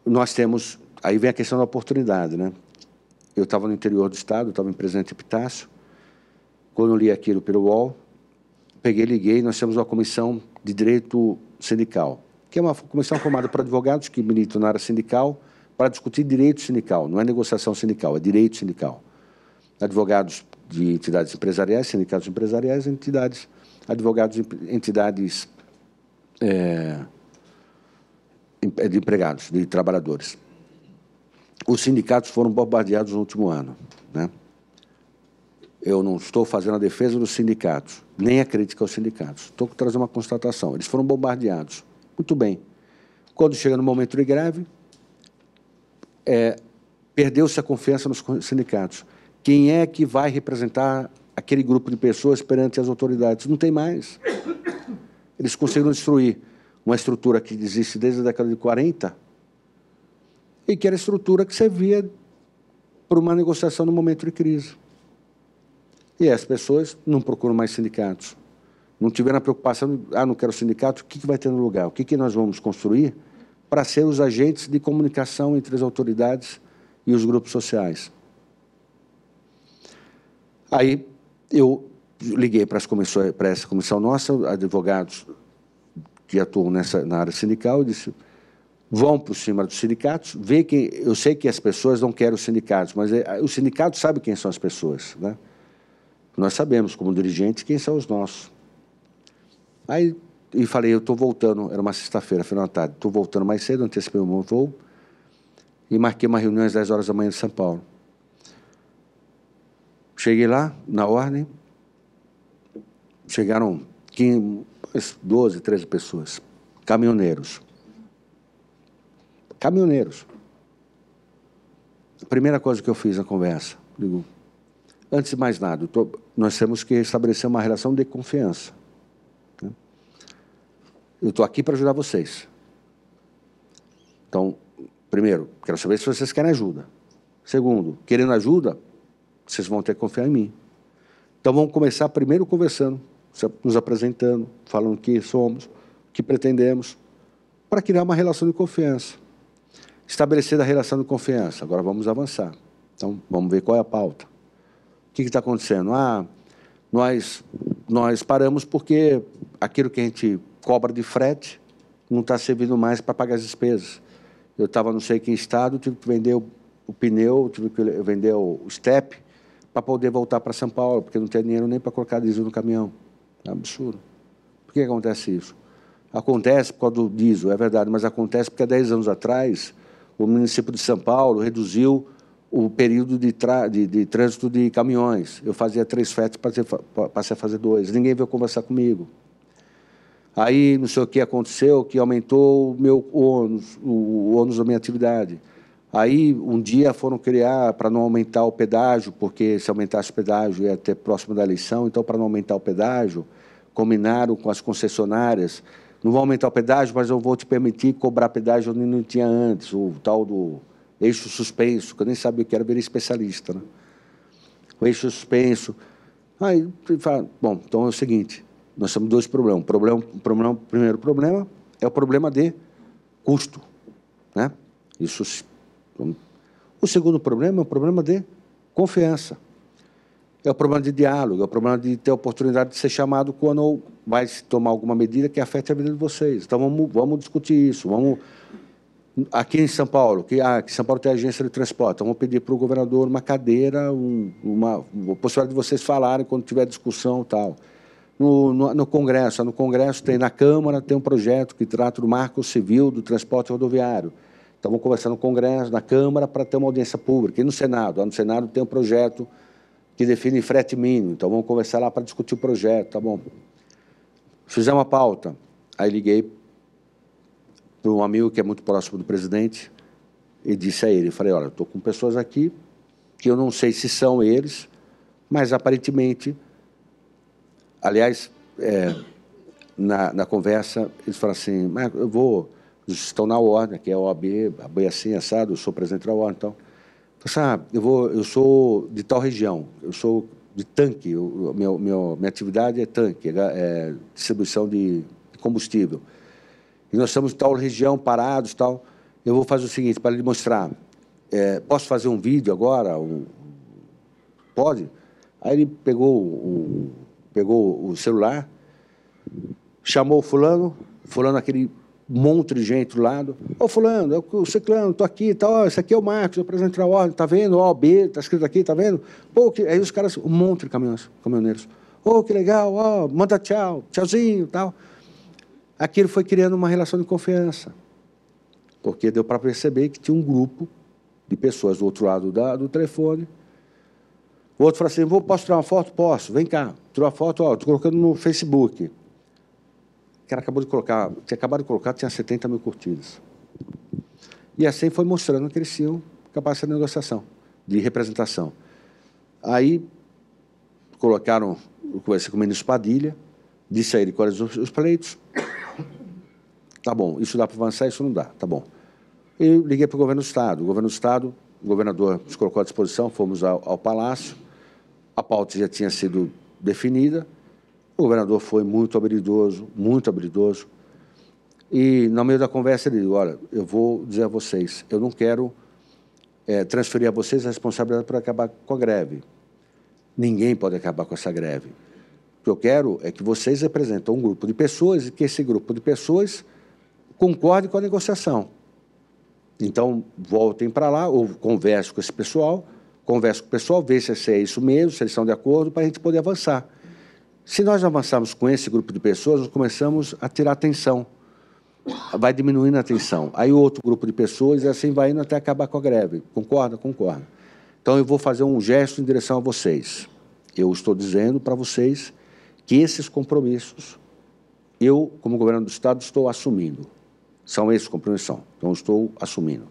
Nós temos... Aí vem a questão da oportunidade, né? Eu estava no interior do Estado, estava em Presidente Epitácio. Quando eu li aquilo pelo UOL, liguei, nós temos uma comissão de direito sindical, que é uma comissão formada por advogados que militam na área sindical para discutir direito sindical. Não é negociação sindical, é direito sindical. Advogados de entidades empresariais, sindicatos empresariais, advogados de entidades de empregados, de trabalhadores. Os sindicatos foram bombardeados no último ano, né? Eu não estou fazendo a defesa dos sindicatos, nem a crítica aos sindicatos. Estou trazendo uma constatação. Eles foram bombardeados. Muito bem. Quando chega no momento de greve, perdeu-se a confiança nos sindicatos. Quem é que vai representar aquele grupo de pessoas perante as autoridades? Não tem mais. Eles conseguiram destruir uma estrutura que existe desde a década de 40 e que era a estrutura que servia para uma negociação no momento de crise. E as pessoas não procuram mais sindicatos. Não tiveram a preocupação de: não quero sindicato, o que vai ter no lugar? O que nós vamos construir para ser os agentes de comunicação entre as autoridades e os grupos sociais? Aí eu liguei para essa comissão nossa, advogados que atuam na área sindical, e disse: vão por cima dos sindicatos, vê que eu sei que as pessoas não querem os sindicatos, mas os sindicatos sabem quem são as pessoas, né? Nós sabemos, como dirigentes, quem são os nossos. Aí, e falei: eu estou voltando, era uma sexta-feira, final da tarde, estou voltando mais cedo, antecipei o meu voo, e marquei uma reunião às 10 horas da manhã de São Paulo. Cheguei lá, na ordem, chegaram 12, 13 pessoas, caminhoneiros. Caminhoneiros. A primeira coisa que eu fiz na conversa, digo: antes de mais nada, nós temos que estabelecer uma relação de confiança, né? Eu estou aqui para ajudar vocês. Então, primeiro, quero saber se vocês querem ajuda. Segundo, querendo ajuda, vocês vão ter que confiar em mim. Então, vamos começar primeiro conversando, nos apresentando, falando quem somos, o que pretendemos, para criar uma relação de confiança. Estabelecida a relação de confiança, agora vamos avançar. Então, vamos ver qual é a pauta. O que está acontecendo? Nós paramos porque aquilo que a gente cobra de frete não está servindo mais para pagar as despesas. Eu estava não sei que estado, tive que vender o pneu, tive que vender o step para poder voltar para São Paulo, porque não tem dinheiro nem para colocar diesel no caminhão. É um absurdo. Por que acontece isso? Acontece por causa do diesel, é verdade, mas acontece porque há 10 anos atrás o município de São Paulo reduziu o período de trânsito de caminhões. Eu fazia 3 fretes, passei a fazer 2. Ninguém veio conversar comigo. Aí, não sei o que aconteceu, que aumentou o ônus da minha atividade. Aí, um dia foram criar para não aumentar o pedágio, porque se aumentasse o pedágio ia ter próximo da eleição, então, para não aumentar o pedágio, combinaram com as concessionárias, não vou aumentar o pedágio, mas eu vou te permitir cobrar pedágio onde não tinha antes, o tal do eixo suspenso, que eu nem sabia o que era, virei especialista, né? O eixo suspenso. Aí, fala, bom, então é o seguinte, nós temos dois problemas. O primeiro problema é o problema de custo, né? Isso. O segundo problema é o problema de confiança. É o problema de diálogo, é o problema de ter a oportunidade de ser chamado quando vai se tomar alguma medida que afete a vida de vocês. Então, vamos discutir isso. Aqui em São Paulo, que São Paulo tem agência de transporte, então vamos pedir para o governador uma cadeira, uma possibilidade de vocês falarem quando tiver discussão e tal. No Congresso, na Câmara tem um projeto que trata do marco civil do transporte rodoviário. Então, vamos conversar no Congresso, na Câmara, para ter uma audiência pública. E no Senado? No Senado tem um projeto que define frete mínimo. Então, vamos conversar lá para discutir o projeto, tá bom? Fizemos uma pauta. Aí liguei para um amigo que é muito próximo do presidente e disse a ele, falei, olha, estou com pessoas aqui que eu não sei se são eles, mas aparentemente, aliás, na conversa, eles falaram assim, mas eles estão na ordem, que é a OAB assim, assado, eu sou presidente da ordem, então. Eu sou de tal região, eu sou de tanque, minha atividade é tanque, é distribuição de combustível. E nós estamos em tal região, parados, tal. Eu vou fazer o seguinte, para lhe mostrar, posso fazer um vídeo agora? Pode? Aí ele pegou o celular, chamou o fulano aquele monte de gente do lado. Ô, fulano, é o ciclano, estou aqui, tá, esse aqui é o Marcos, eu presidente da ordem, tá vendo? Ó, B, está escrito aqui, tá vendo? Pô, aí os caras, um monte de caminhoneiros. Ô, que legal, ó, manda tchau, tchauzinho, tal. Aquilo foi criando uma relação de confiança, porque deu para perceber que tinha um grupo de pessoas do outro lado do telefone. O outro falou assim, posso tirar uma foto? Posso, vem cá, tirar uma foto, ó, estou colocando no Facebook. O cara tinha acabado de colocar, tinha 70 mil curtidas. E assim foi mostrando que eles tinham capacidade de negociação, de representação. Aí colocaram, eu conversei com o ministro Padilha, disse a ele quais os pleitos. Tá bom, isso dá para avançar, isso não dá, tá bom. E liguei para o governo do Estado. O governador se colocou à disposição, fomos ao Palácio, a pauta já tinha sido definida, o governador foi muito habilidoso, e, no meio da conversa, ele disse, olha, eu vou dizer a vocês, eu não quero transferir a vocês a responsabilidade para acabar com a greve. Ninguém pode acabar com essa greve. O que eu quero é que vocês representam um grupo de pessoas e que esse grupo de pessoas concorde com a negociação. Então, voltem para lá, ou converse com esse pessoal, vê se é isso mesmo, se eles estão de acordo, para a gente poder avançar. Se nós avançarmos com esse grupo de pessoas, nós começamos a tirar atenção, vai diminuindo a atenção. Aí o outro grupo de pessoas, e assim vai indo até acabar com a greve. Concorda? Concorda. Então, eu vou fazer um gesto em direção a vocês. Eu estou dizendo para vocês que esses compromissos, eu, como governo do Estado, estou assumindo. São esses compromissos, então estou assumindo.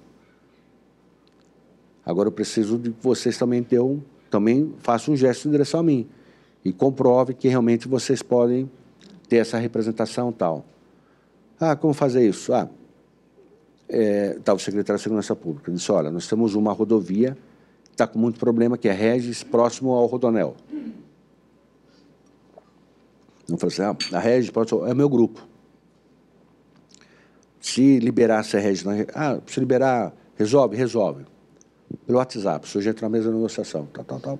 Agora eu preciso de que vocês também façam um gesto em direção a mim e comprove que realmente vocês podem ter essa representação tal. Como fazer isso? O secretário de Segurança Pública disse, olha, nós temos uma rodovia que está com muito problema, que é Regis, próximo ao Rodoanel. Eu falei assim, a Regis é meu grupo. Se liberasse a Regis, se liberar, resolve. Pelo WhatsApp, o sujeito na mesa de negociação, tal.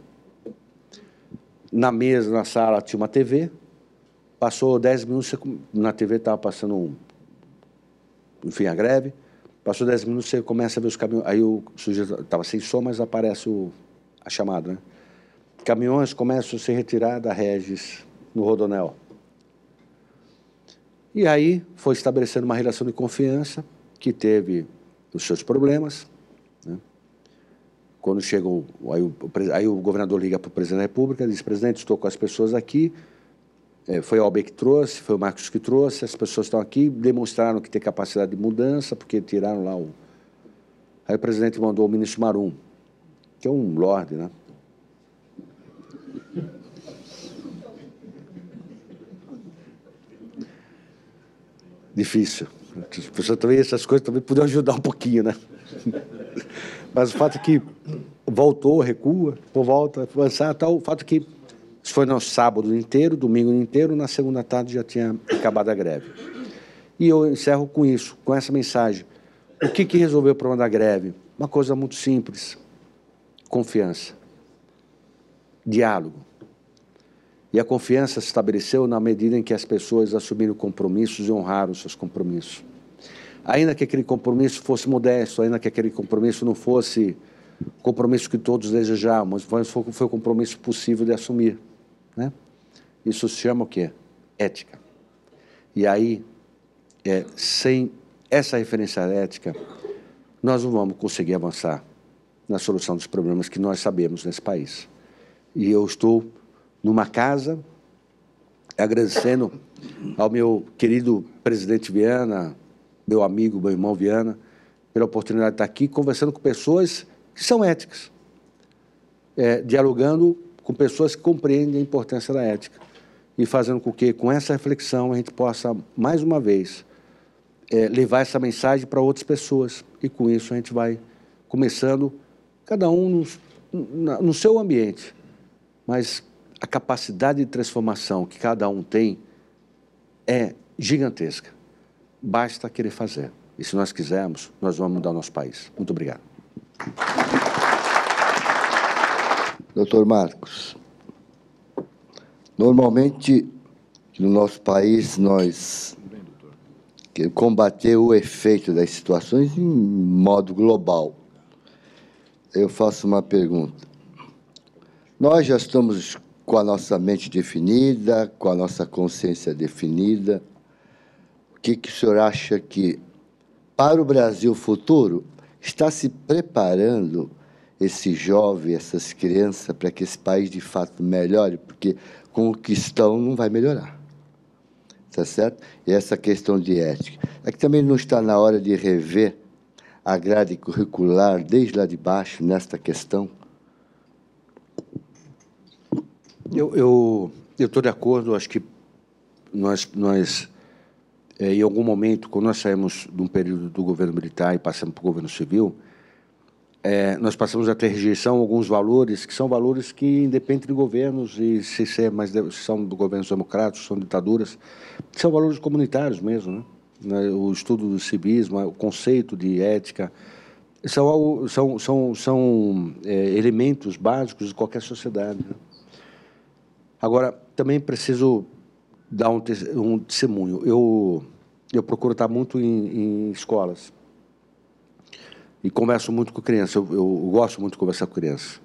Na mesa, na sala, tinha uma TV, passou 10 minutos, na TV estava passando, enfim, a greve, passou 10 minutos, você começa a ver os caminhões, aí o sujeito estava sem som, mas aparece a chamada, né? Caminhões começam a se retirar da Regis no Rodoanel. E aí foi estabelecendo uma relação de confiança que teve os seus problemas, né? Quando chegou, aí o governador liga para o presidente da República e diz, presidente, estou com as pessoas aqui, foi a OAB que trouxe, foi o Marcos que trouxe, as pessoas estão aqui, demonstraram que tem capacidade de mudança, porque tiraram lá o... Aí o presidente mandou o ministro Marum, que é um lorde, né? difícil. As pessoas também, essas coisas também podiam ajudar um pouquinho, né? Mas o fato é que voltou, recua, volta, avançar, tal. O fato é que isso foi no sábado inteiro, domingo inteiro, na segunda tarde já tinha acabado a greve. E eu encerro com isso, com essa mensagem. O que resolveu o problema da greve? Uma coisa muito simples: confiança, diálogo. E a confiança se estabeleceu na medida em que as pessoas assumiram compromissos e honraram seus compromissos. Ainda que aquele compromisso fosse modesto, ainda que aquele compromisso não fosse o compromisso que todos desejavam, mas foi o compromisso possível de assumir, né? Isso se chama o quê? Ética. E aí, sem essa referência ética, nós não vamos conseguir avançar na solução dos problemas que nós sabemos nesse país. E eu estou numa casa, agradecendo ao meu querido presidente Viana, meu amigo, meu irmão Viana, pela oportunidade de estar aqui conversando com pessoas que são éticas, dialogando com pessoas que compreendem a importância da ética e fazendo com que, com essa reflexão, a gente possa, mais uma vez, levar essa mensagem para outras pessoas. E, com isso, a gente vai começando, cada um no seu ambiente, mas a capacidade de transformação que cada um tem é gigantesca. Basta querer fazer. E se nós quisermos, nós vamos mudar o nosso país. Muito obrigado. Doutor Marcos, normalmente no nosso país nós combater o efeito das situações em modo global. Eu faço uma pergunta. Nós já estamos com a nossa mente definida, com a nossa consciência definida. O que o senhor acha que, para o Brasil futuro, está se preparando esse jovem, essas crianças, para que esse país, de fato, melhore? Porque com o que estão, não vai melhorar. Está certo? E essa questão de ética. É que também não está na hora de rever a grade curricular, desde lá de baixo, nesta questão? Eu estou de acordo. Acho que nós em algum momento, quando nós saímos de um período do governo militar e passamos para o governo civil, nós passamos a ter rejeição a alguns valores, que são valores que independem de governos, e se são governos democráticos, são ditaduras, são valores comunitários mesmo, né? O estudo do civismo, o conceito de ética, são elementos básicos de qualquer sociedade, né? Agora, também preciso dar um testemunho. Eu procuro estar muito em escolas e converso muito com crianças. Eu gosto muito de conversar com crianças.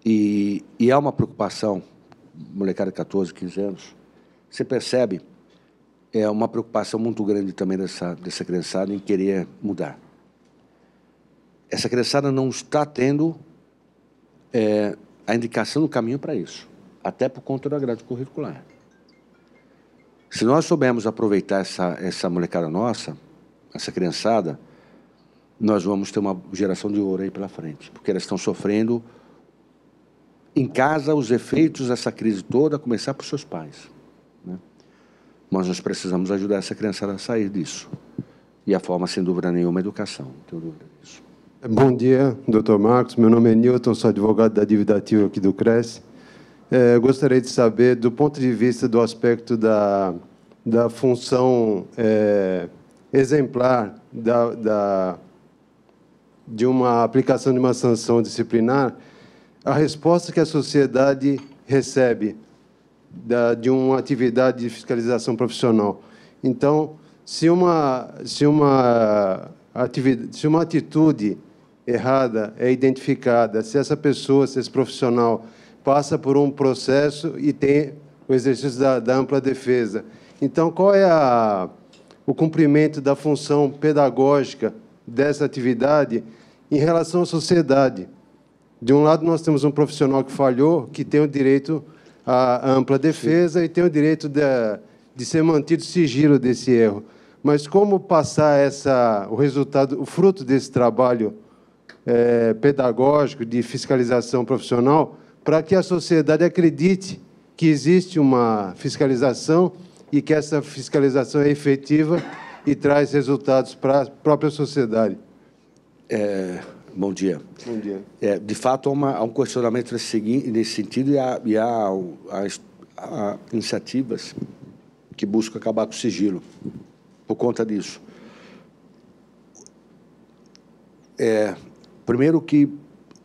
E há uma preocupação, molecada de 14, 15 anos, você percebe, uma preocupação muito grande também dessa criançada em querer mudar. Essa criançada não está tendo a indicação do caminho para isso, até por conta da grade curricular. Se nós soubermos aproveitar essa molecada nossa, essa criançada, nós vamos ter uma geração de ouro aí pela frente, porque elas estão sofrendo em casa os efeitos dessa crise toda, a começar por seus pais, né? Mas nós precisamos ajudar essa criançada a sair disso. E a forma, sem dúvida nenhuma, é a educação. Não tenho dúvida disso. Bom dia, doutor Marcos. Meu nome é Newton, sou advogado da dívida ativa aqui do CRES. Eu gostaria de saber, do ponto de vista do aspecto da função exemplar de uma aplicação de uma sanção disciplinar, a resposta que a sociedade recebe de uma atividade de fiscalização profissional. Então, se uma atitude errada é identificada, se essa pessoa, se esse profissional passa por um processo e tem o exercício da ampla defesa, então qual é o cumprimento da função pedagógica dessa atividade em relação à sociedade? De um lado, nós temos um profissional que falhou, que tem o direito à ampla defesa. Sim. E tem o direito de ser mantido sigilo desse erro. Mas como passar o resultado, o fruto desse trabalho pedagógico, de fiscalização profissional, para que a sociedade acredite que existe uma fiscalização e que essa fiscalização é efetiva e traz resultados para a própria sociedade. Bom dia. Bom dia. De fato, há um questionamento nesse sentido e há iniciativas que buscam acabar com o sigilo por conta disso. Primeiro que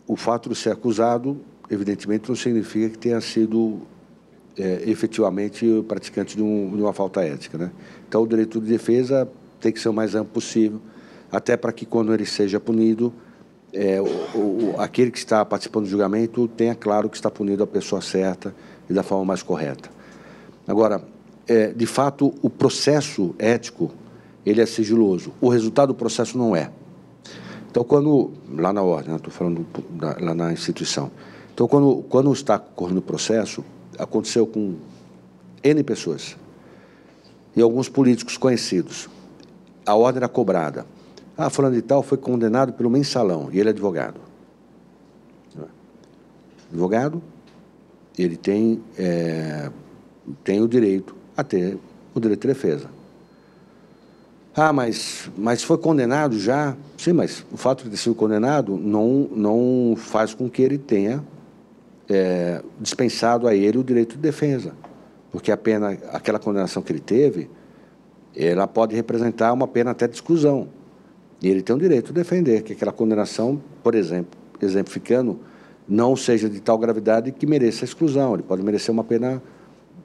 o fato de ser acusado, evidentemente, não significa que tenha sido efetivamente o praticante de uma falta ética, né? Então, o direito de defesa tem que ser o mais amplo possível, até para que, quando ele seja punido, aquele que está participando do julgamento tenha claro que está punido a pessoa certa e da forma mais correta. Agora, de fato, o processo ético, ele é sigiloso. O resultado do processo não é. Então, lá na ordem, estou falando lá na instituição. Então, quando está correndo o processo, aconteceu com N pessoas e alguns políticos conhecidos. A ordem era cobrada. Fulano de tal foi condenado pelo mensalão, e ele é advogado. Advogado, ele tem o direito a ter o direito de defesa. Mas foi condenado já? Sim, mas o fato de ter sido condenado não faz com que ele tenha dispensado a ele o direito de defesa, porque a pena, aquela condenação que ele teve, ela pode representar uma pena até de exclusão. E ele tem o direito de defender que aquela condenação, por exemplo, exemplificando, não seja de tal gravidade que mereça exclusão. Ele pode merecer uma pena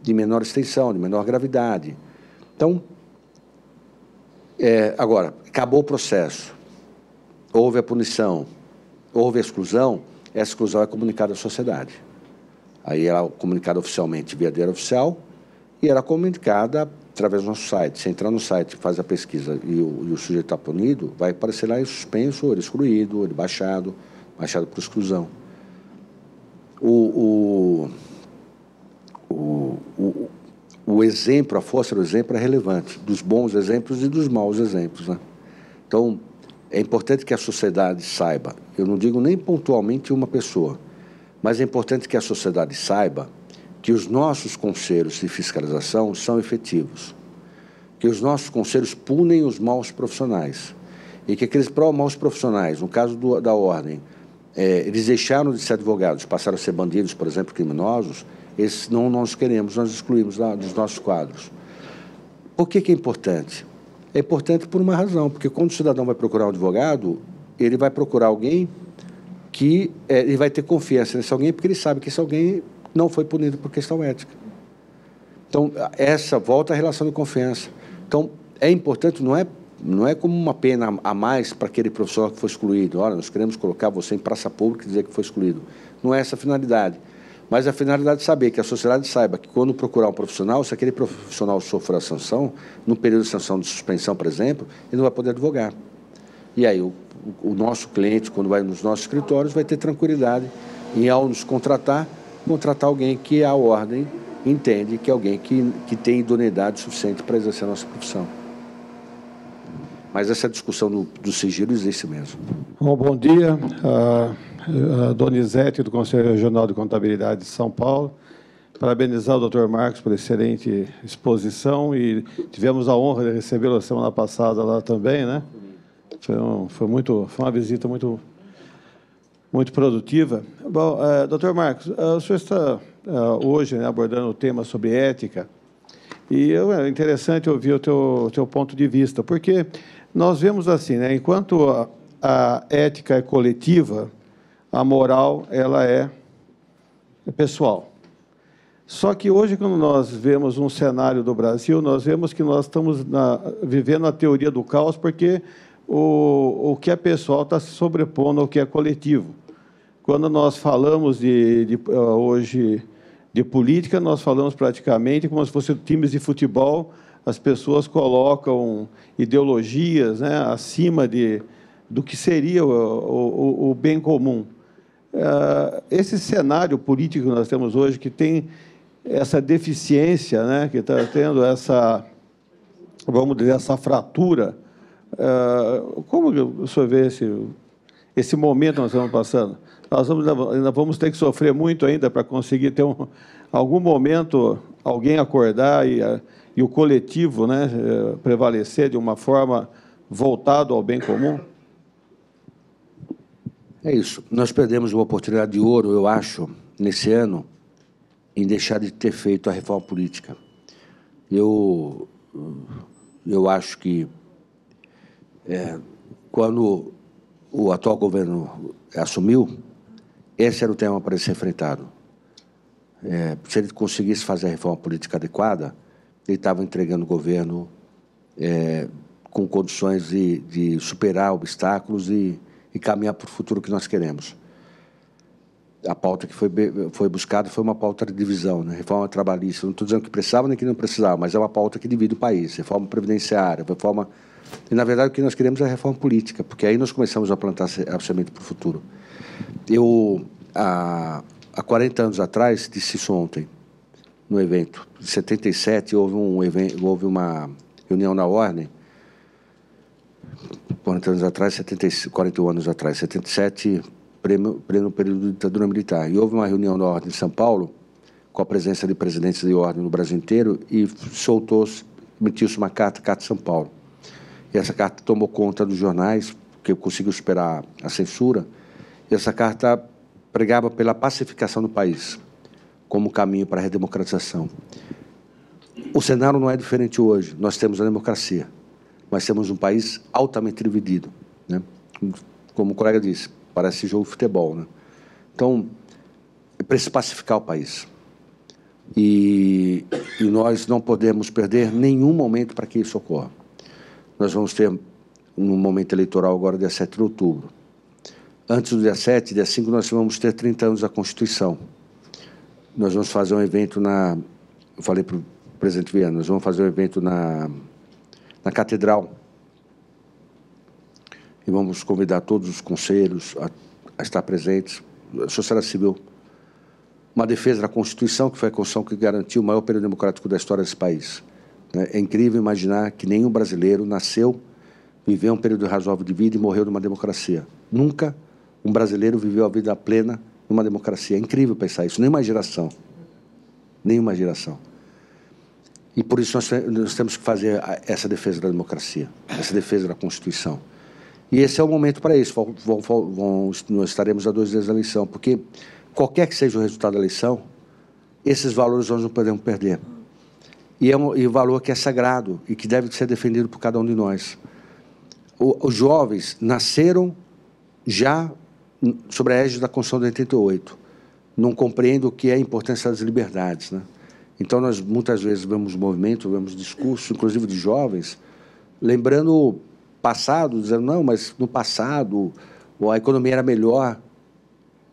de menor extensão, de menor gravidade. Então, agora, acabou o processo, houve a punição, houve a exclusão, essa exclusão é comunicada à sociedade. Aí ela é comunicada oficialmente via Diário Oficial e ela é comunicada através do nosso site. Se entrar no site, faz a pesquisa e o sujeito está punido, vai aparecer lá em suspenso, ou ele excluído, ou ele baixado por exclusão. O exemplo, a força do exemplo é relevante, dos bons exemplos e dos maus exemplos, né? Então, é importante que a sociedade saiba, eu não digo nem pontualmente uma pessoa, mas é importante que a sociedade saiba que os nossos conselhos de fiscalização são efetivos, que os nossos conselhos punem os maus profissionais e que aqueles maus profissionais, no caso da ordem, eles deixaram de ser advogados, passaram a ser bandidos, por exemplo, criminosos, esses não nós queremos, nós excluímos dos nossos quadros. Por que é importante? É importante por uma razão, porque quando o cidadão vai procurar um advogado, ele vai procurar alguém que ele vai ter confiança nesse alguém, porque ele sabe que esse alguém não foi punido por questão ética. Então, essa volta à relação de confiança. Então, é importante, não é como uma pena a mais para aquele profissional que foi excluído. Olha, nós queremos colocar você em praça pública e dizer que foi excluído. Não é essa a finalidade. Mas a finalidade de saber, que a sociedade saiba que quando procurar um profissional, se aquele profissional sofrer a sanção, no período de sanção de suspensão, por exemplo, ele não vai poder advogar. E aí o nosso cliente, quando vai nos nossos escritórios, vai ter tranquilidade em, ao nos contratar alguém que a ordem entende que é alguém que tem idoneidade suficiente para exercer a nossa profissão. Mas essa discussão do sigilo existe mesmo. Bom dia. A Donizete, do Conselho Regional de Contabilidade de São Paulo. Parabenizar o Dr. Marcos por excelente exposição e tivemos a honra de recebê-lo a semana passada lá também, né? Foi uma visita muito produtiva. Bom, Dr. Marcos, o senhor está hoje, né, abordando o tema sobre ética e é interessante ouvir o teu ponto de vista, porque nós vemos assim, né, enquanto a ética é coletiva, a moral ela é pessoal. Só que hoje, quando nós vemos um cenário do Brasil, nós vemos que nós estamos vivendo a teoria do caos, porque o que é pessoal está se sobrepondo ao que é coletivo. Quando nós falamos hoje de política, nós falamos praticamente como se fossem times de futebol, as pessoas colocam ideologias, né, acima do que seria o bem comum. Esse cenário político que nós temos hoje, que tem essa deficiência, né, que está tendo essa, vamos dizer, essa fratura, como o senhor vê esse momento que nós estamos passando? Nós ainda vamos ter que sofrer muito ainda para conseguir ter algum momento alguém acordar e e o coletivo, né, prevalecer de uma forma voltada ao bem comum? É isso. Nós perdemos uma oportunidade de ouro, eu acho, nesse ano, em deixar de ter feito a reforma política. Eu acho que, quando o atual governo assumiu, esse era o tema para ser enfrentado. Se ele conseguisse fazer a reforma política adequada, ele estava entregando o governo com condições de superar obstáculos e caminhar para o futuro que nós queremos. A pauta que foi buscada foi uma pauta de divisão, né? Reforma trabalhista. Não estou dizendo que precisava nem que não precisava, mas é uma pauta que divide o país. Reforma previdenciária, reforma... E, na verdade, o que nós queremos é a reforma política, porque aí nós começamos a plantar a semente para o futuro. Há 40 anos atrás, disse isso ontem, no evento, em 77, houve uma reunião na Ordem, 40 anos atrás, 41 anos atrás, 77, pleno período de ditadura militar. E houve uma reunião na Ordem de São Paulo, com a presença de presidentes de ordem no Brasil inteiro, e emitiu-se uma carta de São Paulo. E essa carta tomou conta dos jornais, porque conseguiu superar a censura, e essa carta pregava pela pacificação do país, como caminho para a redemocratização. O cenário não é diferente hoje. Nós temos a democracia, mas temos um país altamente dividido, né? Como o colega disse, parece jogo de futebol, né? Então, é preciso pacificar o país. E nós não podemos perder nenhum momento para que isso ocorra. Nós vamos ter um momento eleitoral agora, dia 7 de outubro. Antes do dia 7, dia 5, nós vamos ter 30 anos da Constituição. Nós vamos fazer um evento eu falei para o presidente Viana, nós vamos fazer um evento na Catedral. E vamos convidar todos os conselhos a estar presentes, a sociedade civil. Uma defesa da Constituição, que foi a Constituição que garantiu o maior período democrático da história desse país. É incrível imaginar que nenhum brasileiro nasceu, viveu um período razoável de vida e morreu numa democracia. Nunca um brasileiro viveu a vida plena numa democracia. É incrível pensar isso. Nenhuma geração. Nenhuma geração. E por isso nós temos que fazer essa defesa da democracia, essa defesa da Constituição. E esse é o momento para isso. Nós estaremos a 2 dias da eleição, porque qualquer que seja o resultado da eleição, esses valores nós não podemos perder. E é um valor que é sagrado e que deve ser defendido por cada um de nós. Os jovens nasceram já sobre a égide da Constituição de 88. Não compreendem o que é a importância das liberdades, né? Então, nós muitas vezes vemos movimento, vemos discursos, inclusive de jovens, lembrando o passado, dizendo, não, mas no passado a economia era melhor,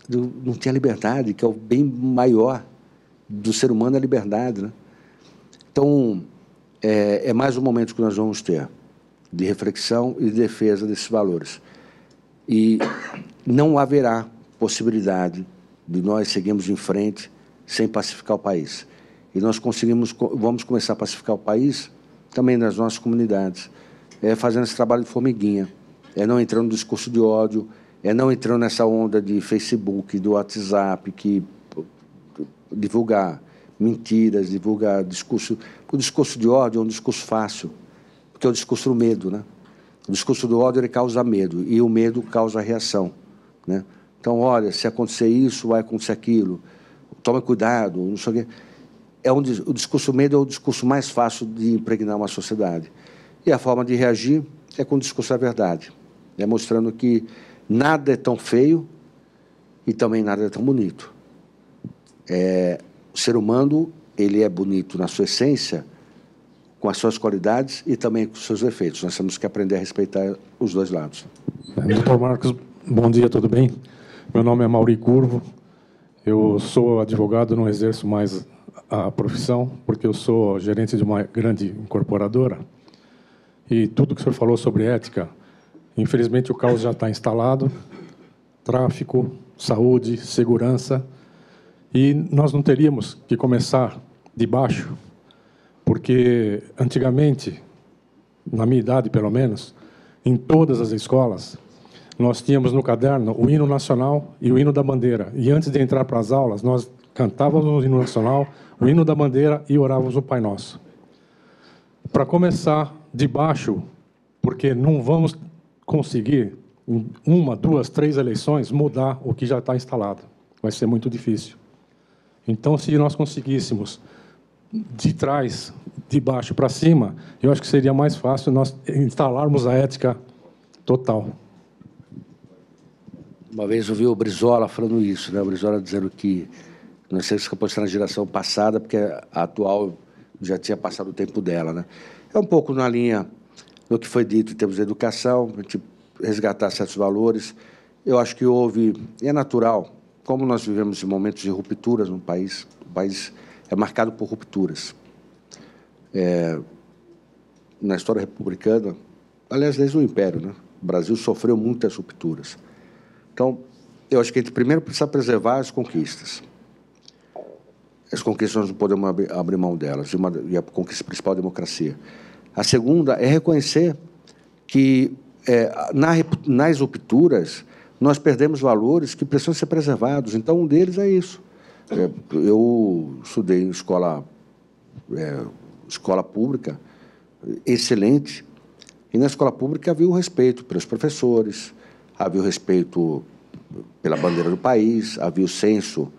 não tinha liberdade, que é o bem maior do ser humano, a liberdade, né? Então, é mais um momento que nós vamos ter de reflexão e de defesa desses valores. E não haverá possibilidade de nós seguirmos em frente sem pacificar o país. E nós vamos começar a pacificar o país também nas nossas comunidades, fazendo esse trabalho de formiguinha, não entrando no discurso de ódio, não entrando nessa onda de Facebook, do WhatsApp, que divulgar mentiras, divulgar discurso. O discurso de ódio é um discurso fácil, porque é o discurso do medo, né? O discurso do ódio ele causa medo, e o medo causa reação, né? Então, olha, se acontecer isso, vai acontecer aquilo, tome cuidado, não sei o quê. O discurso do medo é o discurso mais fácil de impregnar uma sociedade. E a forma de reagir é com o discurso da verdade, mostrando que nada é tão feio e também nada é tão bonito. O ser humano, ele é bonito na sua essência, com as suas qualidades e também com os seus defeitos. Nós temos que aprender a respeitar os dois lados. Doutor Marcos, bom dia, tudo bem? Meu nome é Mauri Curvo, eu sou advogado, não exerço mais a profissão, porque eu sou gerente de uma grande incorporadora, e tudo que o senhor falou sobre ética, infelizmente o caos já está instalado, tráfico, saúde, segurança, e nós não teríamos que começar de baixo, porque antigamente, na minha idade pelo menos, em todas as escolas, nós tínhamos no caderno o hino nacional e o hino da bandeira. E antes de entrar para as aulas, nós cantávamos o hino nacional, o hino da bandeira e orávamos o Pai Nosso. para começar de baixo, porque não vamos conseguir, em 1, 2, 3 eleições, mudar o que já está instalado. Vai ser muito difícil. Então, se nós conseguíssemos de trás, de baixo para cima, eu acho que seria mais fácil nós instalarmos a ética total. Uma vez eu vi o Brizola falando isso, né? O Brizola dizendo que não sei se foi na geração passada, porque a atual já tinha passado o tempo dela, né? É um pouco na linha do que foi dito em termos de educação, a gente resgatar certos valores. Eu acho que houve, e é natural, como nós vivemos em momentos de rupturas no país, o país é marcado por rupturas. Na história republicana, aliás, desde o Império, né? O Brasil sofreu muitas rupturas. Então, eu acho que a gente primeiro precisa preservar as conquistas. As conquistas nós não podemos abrir mão delas, e a conquista principal é a democracia. A segunda é reconhecer que, nas rupturas, nós perdemos valores que precisam ser preservados. Então, um deles é isso. Eu estudei em escola pública, excelente, e na escola pública havia o respeito pelos professores, havia o respeito pela bandeira do país, havia o senso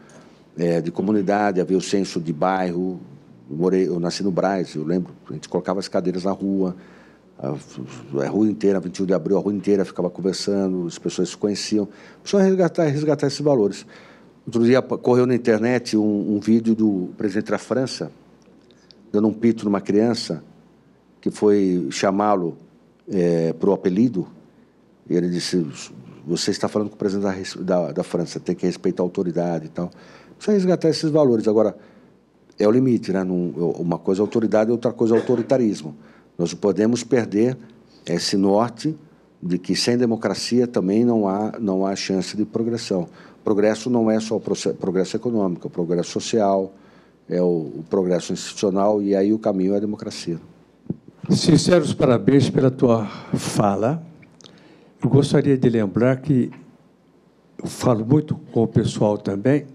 de comunidade, havia o senso de bairro. Eu nasci no Brás, eu lembro, a gente colocava as cadeiras na rua, a rua inteira, 21 de abril, a rua inteira ficava conversando, as pessoas se conheciam. Só resgatar esses valores. Outro dia correu na internet um vídeo do presidente da França, dando um pito numa criança, que foi chamá-lo para o apelido, e ele disse: você está falando com o presidente da França, tem que respeitar a autoridade e tal. Precisa resgatar esses valores. Agora, é o limite, né? Uma coisa é autoridade, outra coisa é autoritarismo. Nós não podemos perder esse norte de que sem democracia também não há chance de progressão. Progresso não é só o progresso econômico, é o progresso social, é o progresso institucional, e aí o caminho é a democracia. Sinceros parabéns pela tua fala. Eu gostaria de lembrar que eu falo muito com o pessoal também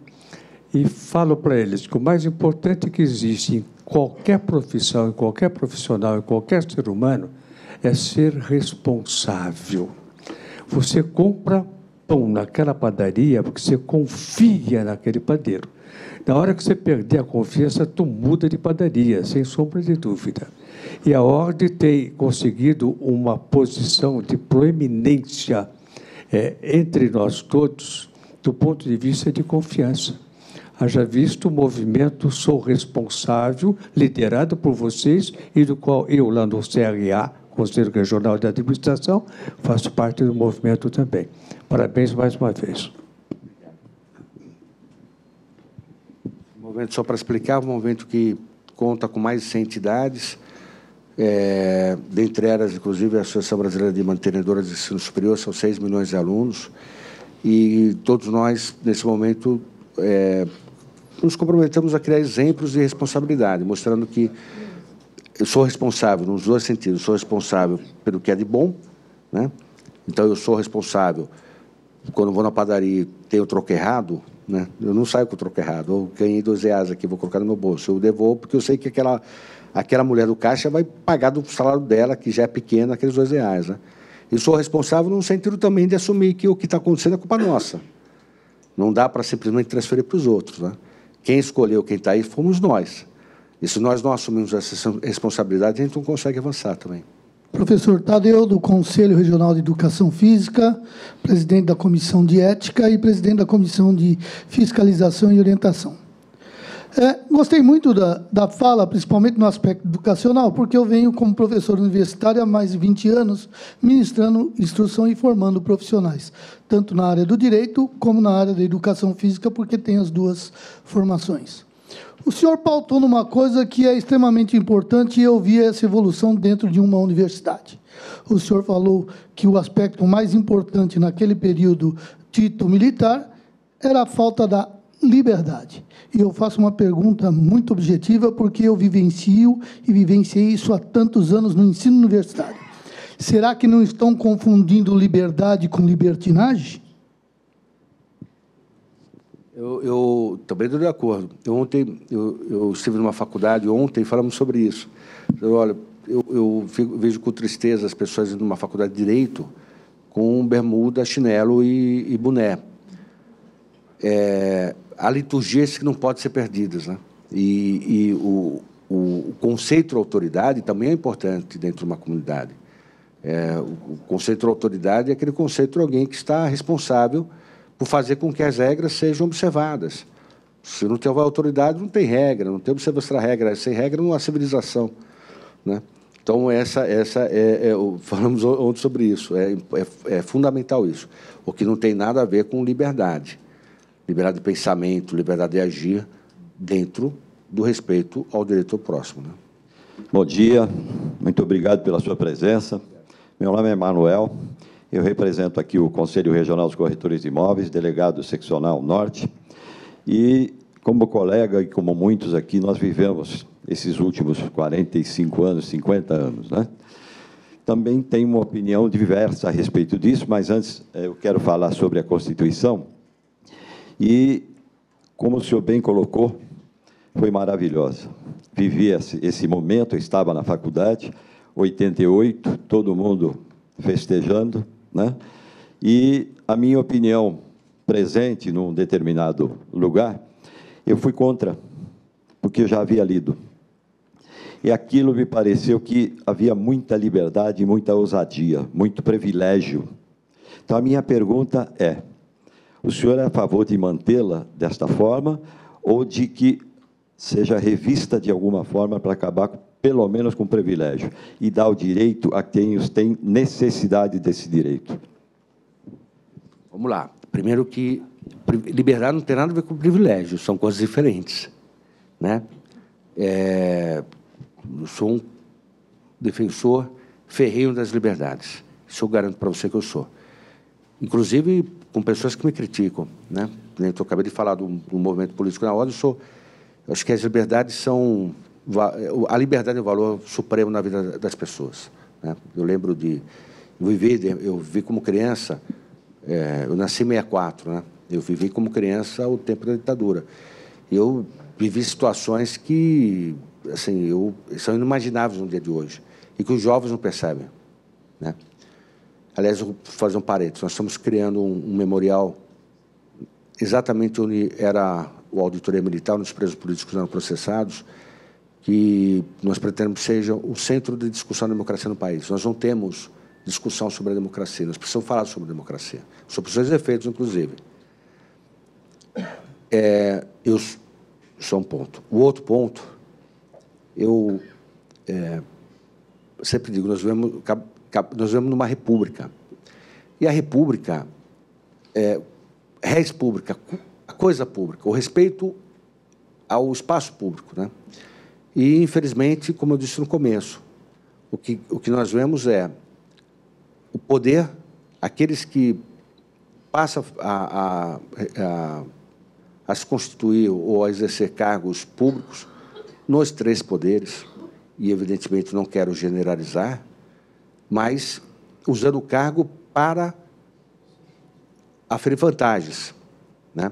e falo para eles que o mais importante que existe em qualquer profissão, em qualquer profissional, em qualquer ser humano, é ser responsável. Você compra pão naquela padaria porque você confia naquele padeiro. Na hora que você perder a confiança, tu muda de padaria, sem sombra de dúvida. E a ordem tem conseguido uma posição de proeminência entre nós todos, do ponto de vista de confiança. Haja visto o movimento Sou Responsável, liderado por vocês, e do qual eu, lá no CRA, Conselho Regional de Administração, faço parte do movimento também. Parabéns mais uma vez. Só para explicar, um movimento que conta com mais de 100 entidades, dentre elas, inclusive, a Associação Brasileira de Mantenedoras de Ensino Superior, são 6 milhões de alunos, e todos nós, nesse momento, nos comprometemos a criar exemplos de responsabilidade, mostrando que eu sou responsável nos dois sentidos. Sou responsável pelo que é de bom, né? Então, eu sou responsável quando vou na padaria e tenho troco errado, né? Eu não saio com o troco errado. Eu ganhei R$2 aqui, vou colocar no meu bolso. Eu devolvo porque eu sei que aquela mulher do caixa vai pagar do salário dela, que já é pequeno, aqueles R$2, né? E sou responsável no sentido também de assumir que o que está acontecendo é culpa nossa. Não dá para simplesmente transferir para os outros, né? Quem escolheu, quem está aí, fomos nós. E se nós não assumimos essa responsabilidade, a gente não consegue avançar também. Professor Tadeu, do Conselho Regional de Educação Física, presidente da Comissão de Ética e presidente da Comissão de Fiscalização e Orientação. Gostei muito da fala, principalmente no aspecto educacional, porque eu venho como professor universitário há mais de 20 anos, ministrando instrução e formando profissionais, tanto na área do direito como na área da educação física, porque tem as duas formações. O senhor pautou numa coisa que é extremamente importante, e eu vi essa evolução dentro de uma universidade. O senhor falou que o aspecto mais importante naquele período dito militar era a falta da liberdade. E eu faço uma pergunta muito objetiva, porque eu vivencio e vivenciei isso há tantos anos no ensino universitário. Será que não estão confundindo liberdade com libertinagem? Eu também estou de acordo. Eu estive numa faculdade ontem e falamos sobre isso. Olha, eu vejo com tristeza as pessoas indo numa faculdade de Direito com bermuda, chinelo e boné. Há liturgias que não podem ser perdidas, né? E o conceito de autoridade também é importante dentro de uma comunidade. O conceito de autoridade é aquele conceito de alguém que está responsável por fazer com que as regras sejam observadas. Se não tem autoridade, não tem regra, não tem observação da regra. Sem regra, não há civilização, né? Então, falamos ontem sobre isso, é fundamental isso, o que não tem nada a ver com liberdade de pensamento, liberdade de agir dentro do respeito ao direito ao próximo, né? Bom dia, muito obrigado pela sua presença. Meu nome é Manuel, eu represento aqui o Conselho Regional dos Corretores de Imóveis, delegado seccional Norte, e como colega e como muitos aqui, nós vivemos esses últimos 45 anos, 50 anos, né? Também tenho uma opinião diversa a respeito disso, mas antes eu quero falar sobre a Constituição. E, como o senhor bem colocou, foi maravilhosa. Vivi esse momento, eu estava na faculdade, 88, todo mundo festejando, né? E a minha opinião presente num determinado lugar, eu fui contra, porque eu já havia lido. E aquilo me pareceu que havia muita liberdade, muita ousadia, muito privilégio. Então, a minha pergunta é, o senhor é a favor de mantê-la desta forma ou de que seja revista de alguma forma para acabar, pelo menos, com o privilégio e dar o direito a quem tem necessidade desse direito? Vamos lá. Primeiro que liberdade não tem nada a ver com privilégio, são coisas diferentes, né? Eu sou um defensor ferrenho das liberdades. Isso eu garanto para você que eu sou. Inclusive com pessoas que me criticam, né? Eu acabei de falar do movimento político na ordem, eu acho que as liberdades são... A liberdade é o valor supremo na vida das pessoas, né? Eu lembro de... Eu vivi como criança... eu nasci em 64, né? Eu vivi como criança o tempo da ditadura. Eu vivi situações que, assim, são inimagináveis no dia de hoje e que os jovens não percebem, né? Aliás, eu vou fazer um parênteses. Nós estamos criando um memorial exatamente onde era o auditoria militar, onde os presos políticos eram processados, que nós pretendemos que seja o centro de discussão da democracia no país. Nós não temos discussão sobre a democracia, nós precisamos falar sobre a democracia, sobre os seus efeitos, inclusive. Isso é um ponto. O outro ponto, eu sempre digo, nós vivemos numa república, e a república res pública, a coisa pública, o respeito ao espaço público, né? E, infelizmente, como eu disse no começo, o que nós vemos é o poder, aqueles que passam a se constituir ou a exercer cargos públicos nos três poderes, e, evidentemente, não quero generalizar, mas usando o cargo para aferir vantagens, né?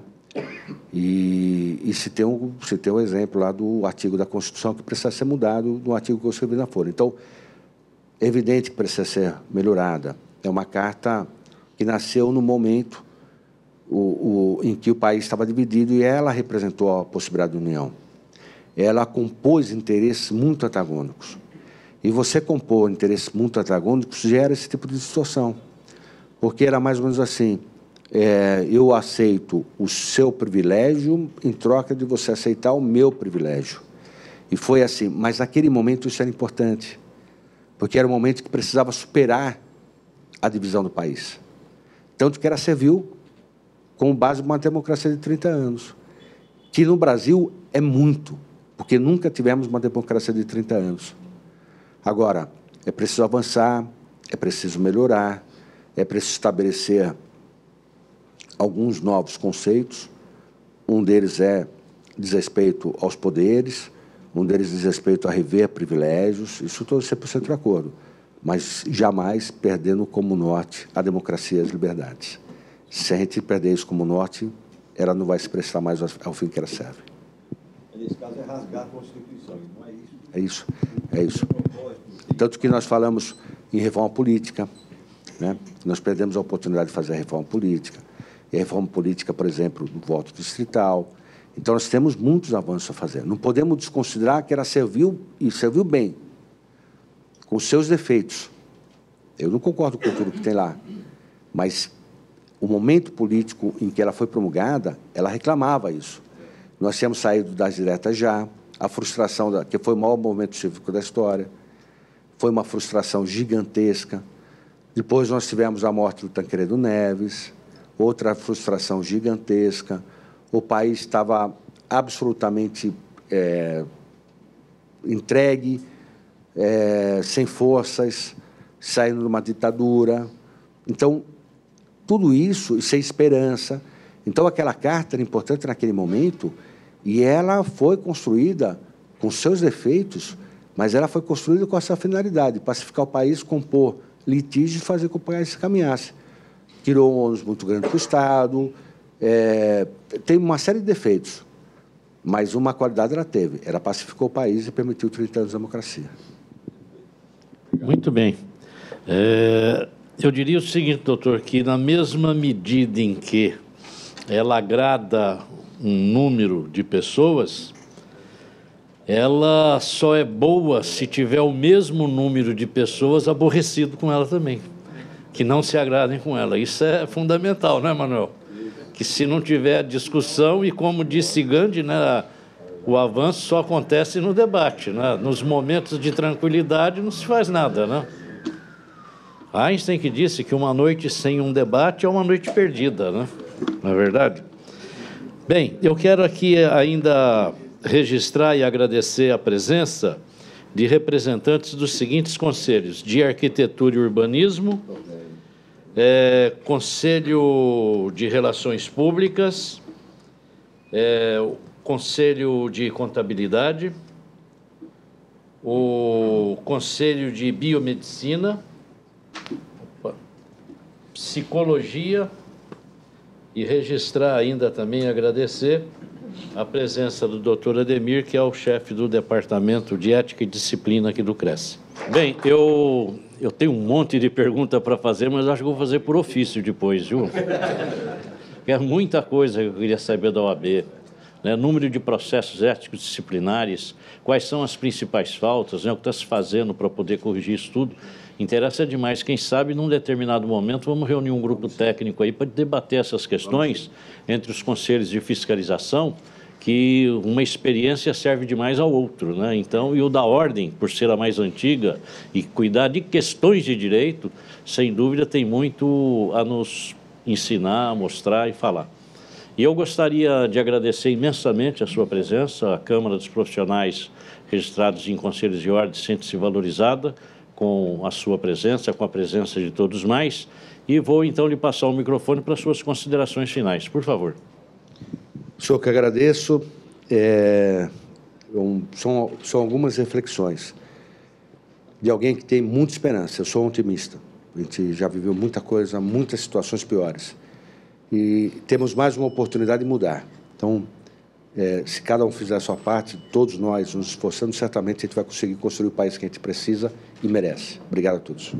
E se tem um exemplo lá do artigo da Constituição que precisa ser mudado no artigo que eu escrevi na Folha. Então, é evidente que precisa ser melhorada. É uma carta que nasceu no momento em que o país estava dividido e ela representou a possibilidade de união. Ela compôs interesses muito antagônicos. E você compor interesses muito antagônicos gera esse tipo de situação. Porque era mais ou menos assim, eu aceito o seu privilégio em troca de você aceitar o meu privilégio. E foi assim, mas naquele momento isso era importante, porque era um momento que precisava superar a divisão do país. Tanto que ela serviu como base de uma democracia de 30 anos, que no Brasil é muito, porque nunca tivemos uma democracia de 30 anos. Agora, é preciso avançar, é preciso melhorar, é preciso estabelecer alguns novos conceitos. Um deles diz respeito aos poderes, um deles diz respeito a rever privilégios, isso estou 100% de acordo, mas jamais perdendo como norte a democracia e as liberdades. Se a gente perder isso como norte, ela não vai se prestar mais ao fim que ela serve. Nesse caso é rasgar a Constituição, não é isso? É isso. Tanto que nós falamos em reforma política, né? Nós perdemos a oportunidade de fazer a reforma política. E a reforma política, por exemplo, do voto distrital. Então, nós temos muitos avanços a fazer. Não podemos desconsiderar que ela serviu, e serviu bem, com seus defeitos. Eu não concordo com tudo que tem lá, mas o momento político em que ela foi promulgada, ela reclamava isso. Nós tínhamos saído das diretas já, a frustração, que foi o maior movimento cívico da história, foi uma frustração gigantesca. Depois nós tivemos a morte do Tancredo Neves, outra frustração gigantesca. O país estava absolutamente entregue, sem forças, saindo de uma ditadura. Então, tudo isso, e sem esperança. Então, aquela carta era importante naquele momento, e ela foi construída com seus defeitos, mas ela foi construída com essa finalidade, pacificar o país, compor litígios e fazer com que o país se caminhasse. Tirou um ônus muito grande para o Estado, tem uma série de defeitos, mas uma qualidade ela teve. Ela pacificou o país e permitiu 30 anos de democracia. Muito bem. Eu diria o seguinte, doutor, que na mesma medida em que ela agrada um número de pessoas, ela só é boa se tiver o mesmo número de pessoas aborrecido com ela também, que não se agradem com ela. Isso é fundamental, não é, Manuel? Que se não tiver discussão, e como disse Gandhi, né, o avanço só acontece no debate, né? Nos momentos de tranquilidade não se faz nada, né? Einstein que disse que uma noite sem um debate é uma noite perdida, né? Não é verdade? Bem, eu quero aqui ainda registrar e agradecer a presença de representantes dos seguintes conselhos: de Arquitetura e Urbanismo, Conselho de Relações Públicas, Conselho de Contabilidade, o Conselho de Biomedicina, Psicologia, e registrar ainda também, agradecer a presença do doutor Ademir, que é o chefe do Departamento de Ética e Disciplina aqui do CRES. Bem, eu tenho um monte de pergunta para fazer, mas acho que vou fazer por ofício depois, viu? É muita coisa que eu queria saber da OAB, né? Número de processos éticos disciplinares, quais são as principais faltas, né? O que está se fazendo para poder corrigir isso tudo. Interessa demais. Quem sabe, num determinado momento, vamos reunir um grupo técnico aí para debater essas questões entre os conselhos de fiscalização, que uma experiência serve demais ao outro, né? Então, e o da ordem, por ser a mais antiga e cuidar de questões de direito, sem dúvida tem muito a nos ensinar, mostrar e falar. E eu gostaria de agradecer imensamente a sua presença. A Câmara dos Profissionais registrados em conselhos de ordem sente-se valorizada com a sua presença, com a presença de todos mais, e vou então lhe passar o microfone para suas considerações finais, por favor. Senhor, que agradeço. São algumas reflexões de alguém que tem muita esperança. Eu sou um otimista. A gente já viveu muita coisa, muitas situações piores. E temos mais uma oportunidade de mudar. Então, se cada um fizer a sua parte, todos nós nos esforçando, certamente a gente vai conseguir construir o país que a gente precisa e merece. Obrigado a todos.